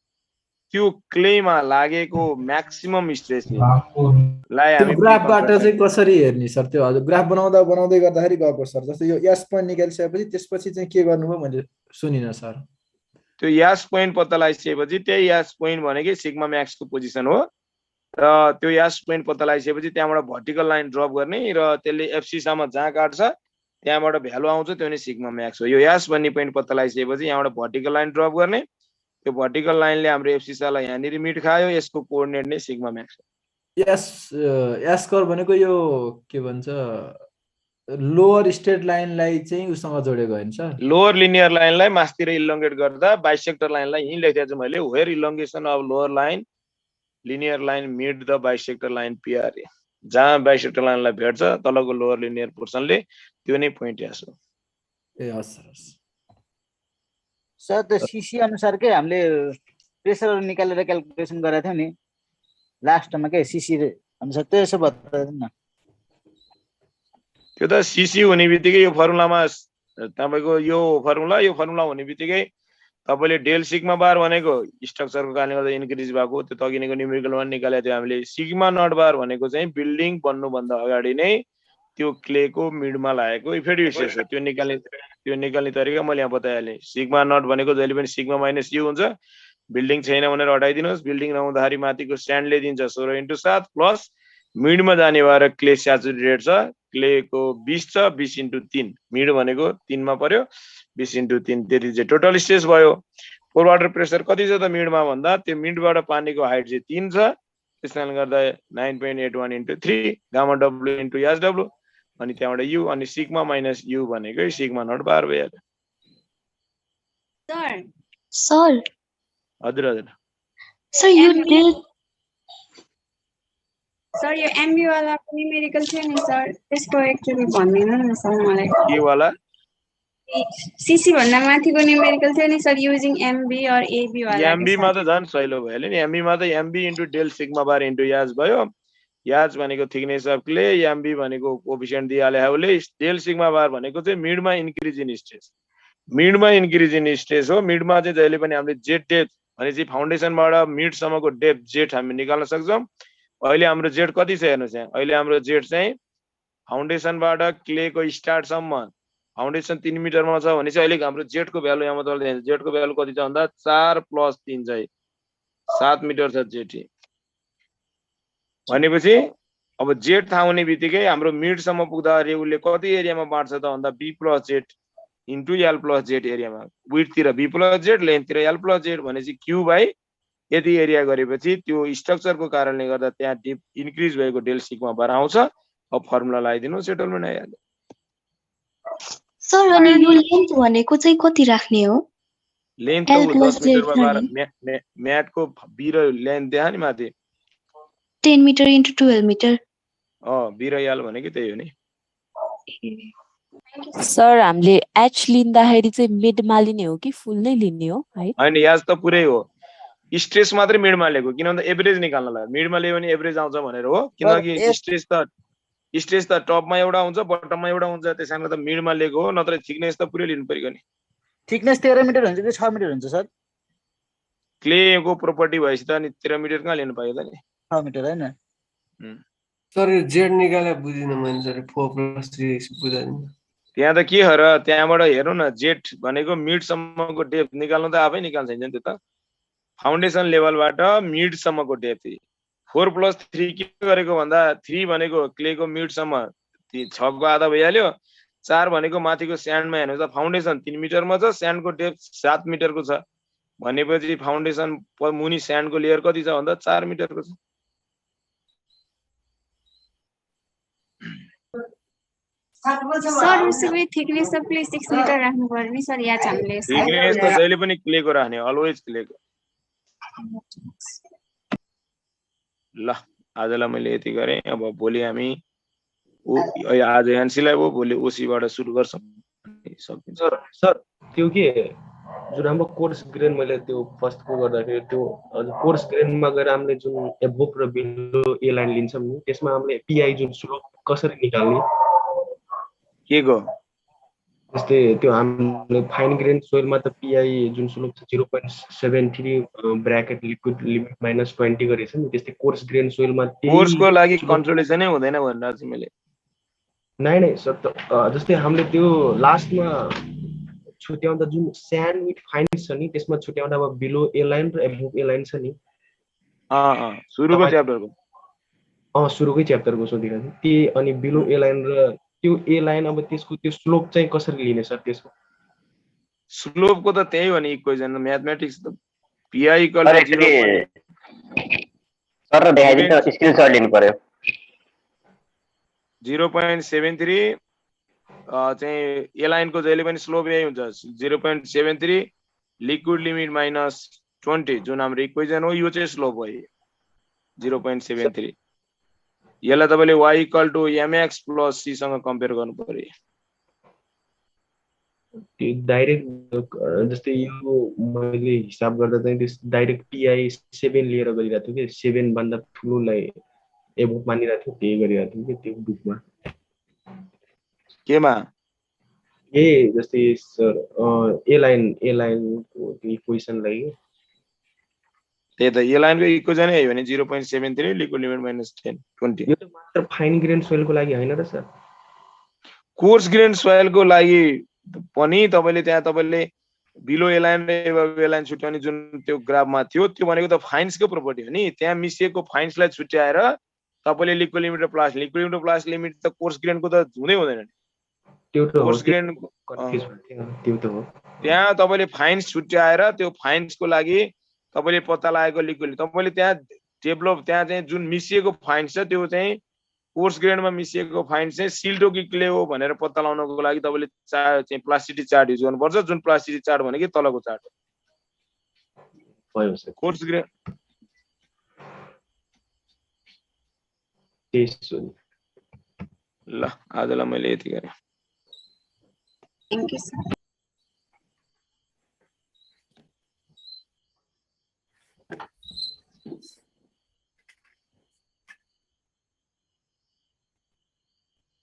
त्यो क्लेमा लागेको म्याक्सिमम स्ट्रेस लाई हामी ग्राफबाट चाहिँ कसरी हेर्ने सर? त्यो हजुर ग्राफ बनाउँदै गर्दाखेरि गएको सर। जस्तो यो एस पोइन्ट निकालिसकेपछि त्यसपछि चाहिँ के गर्नुभयो मैले सुनिन सर। त्यो एस पोइन्ट पत्ता लगाइसकेपछि त्यही एस पोइन्ट भनेकै सिग्मा म्याक्सको पोजिसन हो। र त्यो एस पोइन्ट पत्ता लगाइसकेपछि त्यहाँबाट भर्टिकल लाइन ड्रप गर्ने र त्यसले एफसी सम्म जहाँ काट्छ त्यहाँबाट भ्यालु आउँछ, त्यो नै सिग्मा म्याक्स हो। यो एस भन्ने पोइन्ट पत्ता लगाइसकेपछि यहाँबाट भर्टिकल लाइन ड्रप गर्ने, त्यो भर्टिकल लाइनले हाम्रो एफसी लाई यहाँनिर मिट खायो, यसको कोअर्डिनेट नै सिग्मा म्याक्स हो। एस कर्भ भनेको यो के भन्छ लोअर स्ट्रेट लाइनलाई चाहिँ उसँग जोडेको हैन सर? लोअर लिनियर लाइनलाई मास्तिर इलोंगेट गर्दा बाइसेक्टर लाइनलाई यही लेखेको छु मैले। Where elongation of lower line linear line mid the bisector line PRA जहाँ बाइसेक्टर लाइनलाई भेट्छ तलको लोअर लिनियर पोर्सनले त्यो नै पोइन्ट यास हो। ए हस् हस् सर त्यो सिसी अनुसारकै हामीले प्रेसर निकालेर क्याल्कुलेसन गरेको थियौँ नि लास्टमा के सिसी अनुसार त्यो यसो बताइदिनु न। त्यो त सिसी हुने बित्तिकै यो फर्मुलामा तपाईको यो फर्मुला हुने बित्तिकै तपाईले डेल सिग्मा बार भनेको स्ट्रक्चरको कारणले गर्दा इन्क्रिज भएको त्यो तगिनेको न्युमेरिकल वान निकालेको थियो हामीले। सिग्मा नट बार भनेको चाहिँ बिल्डिङ बन्नुभन्दा अगाडि नै त्यो क्लेको मिडमा लागेको इफेक्टिभ स्ट्रेस हो। त्यो निकाल्ने तरिका मैले यहाँ बताइहालेँ। सिग्मा नट भनेको जहिले पनि सिग्मा माइनस यु हुन्छ। बिल्डिङ छैन भनेर हटाइदिनुहोस्। बिल्डिङ नहुँदाखेरि माथिको स्ट्यान्डले दिन्छ 16/7 प्लस मिडमा जाने भएर क्ले स्याचुरेटेड छ। क्लेको 20 छ 20/3 मिड भनेको 3 मा पर्यो 20/3 त्यति चाहिँ टोटल स्ट्रेस भयो। पोर वाटर प्रेसर कति छ त मिडमा भन्दा त्यो मिडबाट पानीको हाइट चाहिँ 3 छ। त्यसकारणले गर्दा 9.81/3 gamma W into S W अनि त्यहाँबाट यु अनि सिग्मा माइनस यु भनेकै सिग्मा नट बार भइहाल्यो। सर हजुर हजुर सर यो डेल सर यो एमबी वाला न्युमेरिकल थियो नि सर त्यसको एकचोटि भनिदिनु न सर मलाई। के वाला सीसी भन्दा माथिको न्युमेरिकल थियो नि सर युजिङ एमबी और एबी वाला। एमबी मा त झन् सहिलो भइहाल्यो नि। एमबी मा त MB into del sigma bar into याज भयो। याज भनेको थिकनेस अफ क्ले एमबी भनेको कोएफिसिएन्ट दिइहाले हाउले। डेल सिग्मा बार भनेको चाहिँ मिडमा increase in stress. मिडमा increase in stress हो। मिडमा चाहिँ जहिले पनि हामीले जेट डेप्थ भनेपछि फाउन्डेसनबाट मिडसम्मको डेप्थ जेट हामी निकाल्न सक्छौँ। अहिले हाम्रो जेट कति छ हेर्नुहोस् यहाँ। अहिले हाम्रो जेट चाहिँ फाउन्डेसनबाट क्लेको स्टार्टसम्म फाउन्डेसन 3 मिटरमा छ भने चाहिँ अहिले हाम्रो जेटको भ्यालु यहाँ मतलब जेटको भ्यालु कति छ भन्दा 4 + 3 चाहिँ 7 मिटर छ जेट। भनेपछि अब जेट थाहा हुने बित्तिकै हाम्रो मिडसम्म पुग्दाखेरि उसले कति एरियामा बाँड्छ त भन्दा B plus Z into L plus Z एरियामा। विड्थतिर बी प्लस जेट लेन्थतिर एल प्लस जेट भनेपछि क्यु बाई यति एरिया गरेपछि त्यो स्ट्रक्चरको कारणले गर्दा त्यहाँ डिप इन्क्रिज भएको डेल सिग्मा बार आउँछ। अब फर्मुला लगाइदिनु सेटलमेन्ट आइहाल्यो। सर अनि यो लेन्थ भनेको चाहिँ कति राख्ने हो? लेन्थ त 10 मिटरमा 12 म्याटको बी र लेन्थ देखा नि माथि 10 मिटर इन्टु 12 मिटर। बी र एल भनेको त्यही हो नि। सर हामीले एच लिँदाखेरि चाहिँ मिडमा लिने हो कि फुल नै लिने हो है? हैन याज त पुरै हो। स्ट्रेस मात्रै मिडमा लिएको किन भन्दा एभरेज निकाल्नलाई मिडमा लियो भने एभरेज आउँछ भनेर हो। किनकि स्ट्रेस त टपमा एउटा हुन्छ बटममा एउटा हुन्छ त्यसैले त मिडमा लिएको हो। नत्र थिकनेस त पुरै लिनु पर्यो नि। थिकनेस 13 मिटर हुन्छ कि 6 मिटर हुन्छ सर? क्लेको प्रोपर्टी भएपछि त अनि 13 मिटर कहाँ लिनु पायो त नि 6 मिटर हैन। सर यो जेड निकाले बुझिन मैले सर 4+3 बुझाइन। त्यहाँ त के हो र त्यहाँबाट हेर्नु न जेट भनेको मिडसम्मको डेप्थ निकाल्नु त आफै निकाल्छ नि त्यो त। फाउन्डेसन लेभलबाट मिडसम्मको डेप्थ 4+3 के गरेको भन्दा 3 भनेको क्लेको मिडसम्म 6 को आधा भइहाल्यो। 4 भनेको माथिको स्यान्डमा हेर्नु त फाउन्डेसन 3 मिटरमा छ स्यान्डको डेप्थ 7 मिटरको छ भनेपछि फाउन्डेसन मुनि स्यान्डको लेयर कति छ भन्दा 4 मिटरको छ। सर उसको थिकनेस त प्लिज 6 मिटर राख्नु पर्यो नि सर। या हामीले थिकनेस त जहिले पनि क्लेको राख्ने अलवेज क्लेको। ल आजलाई मैले यति गरेँ। अब भोलि हामी आज एनसीलाई भयो भोलि ओसीबाट सुरु गर्छौँ। सर सर त्यो के जुन हाम्रो कोर्स ग्रेन मैले त्यो फर्स्टको गर्दाखेरि त्यो कोर्स ग्रेनमा गएर हामीले जुन एबोभ र बिलो ए लाइन लिन्छौँ नि त्यसमा हामीले पीआई जुन स्लोप कसरी निकाल्ने के को जस्तै त्यो हामीले फाइन ग्रेन सोइलमा त पीआई जुन स्लोप छ 0.73 ब्र्याकेट लिक्विड लिमिट -20 गरेछ नि त्यस्तै कोर्स ग्रेन सोइलमा कोर्सको लागि कन्ट्रोलेसनै हुँदैन भनेर चाहिँ मैले नै सर जस्तै हामीले त्यो लास्टमा छुट्याउँदा जुन स्यान्ड विथ फाइन छ नि त्यसमा छुट्याउँदा अब बिलो ए लाइन र एबोभ ए लाइन छ नि सुरुको च्याप्टरको सुरुकै च्याप्टरको सोधिरहेको थिएँ त्यही अनि बिलो ए लाइन र त्यो ए लाइन अब त्यसको त्यो स्लोप चाहिँ कसरी लिने सर त्यसको स्लोपको त त्यही हो नि इक्वेसन म्याथमेटिक्स त पीआई इक्वल टु 0 सर देखाइदिनु स्क्रिनशट लिनु पर्यो 0.73 चाहिँ ए लाइनको जहिले पनि स्लोप यही हुन्छ 0.73 लिक्विड लिमिट -20 जुन हाम्रो इक्वेसन हो यो चाहिँ स्लोप हो। 0.73 यसलाई तपाईले y equal to mx plus c सँग कम्पेयर गर्नु पर्यो त्यो डाइरेक्ट जस्तै यो मैले हिसाब गर्दा चाहिँ त्यो डाइरेक्ट PI 7 लिएर गरिरहेको थियो कि 7 भन्दा ठुलोलाई एबोभ मानिरहेको थियो त्यही गरिरहेको थियो कि त्यो बुकमा केमा ए जस्तै सर ए लाइनको त्यो इक्वेसनलाई त्यही त यो लाइनको इक्वेसन है भने 0.73 लिक्विड लिमिट -10 20 यो त मात्र फाइन ग्रेन सोइलको लागि हैन र सर कोर्स ग्रेन सोइलको लागि पनि तपाईले त्यहाँ तपाईले बिलो एलाइन र एबभ एलाइन छुट्याउने जुन त्यो ग्राफमा थियो त्यो भनेको त फाइन्सको प्रोपर्टी हो नि त्यहाँ मिसिएको फाइन्सलाई छुट्याएर तपाईले लिक्विड लिमिट र प्लस लिमिट त कोर्स ग्रेनको त हुँदै हुँदैन नि त्यो त कोर्स ग्रेन त्यो त हो त्यहाँ तपाईले फाइन्स छुट्याएर त्यो फाइन्सको लागि तपाईले पत्ता लागेको लिक्विड तपाईले त्यहाँ डेभलप त्यहाँ चाहिँ जुन मिसिएको फाइन्स छ त्यो चाहिँ कोर्स ग्रेनमा मिसिएको फाइन्स चाहिँ सिल्टो कि क्ले हो भनेर पत्ता लगाउनको लागि तपाईले चाहिँ प्लास्टिसिटी चार्ट युज गर्नुपर्छ जुन प्लास्टिसिटी चार्ट भनेको तलको चार्ट भयो सर कोर्स ग्रेन ल आजलाई मैले यति गरेँ Thank you, sir.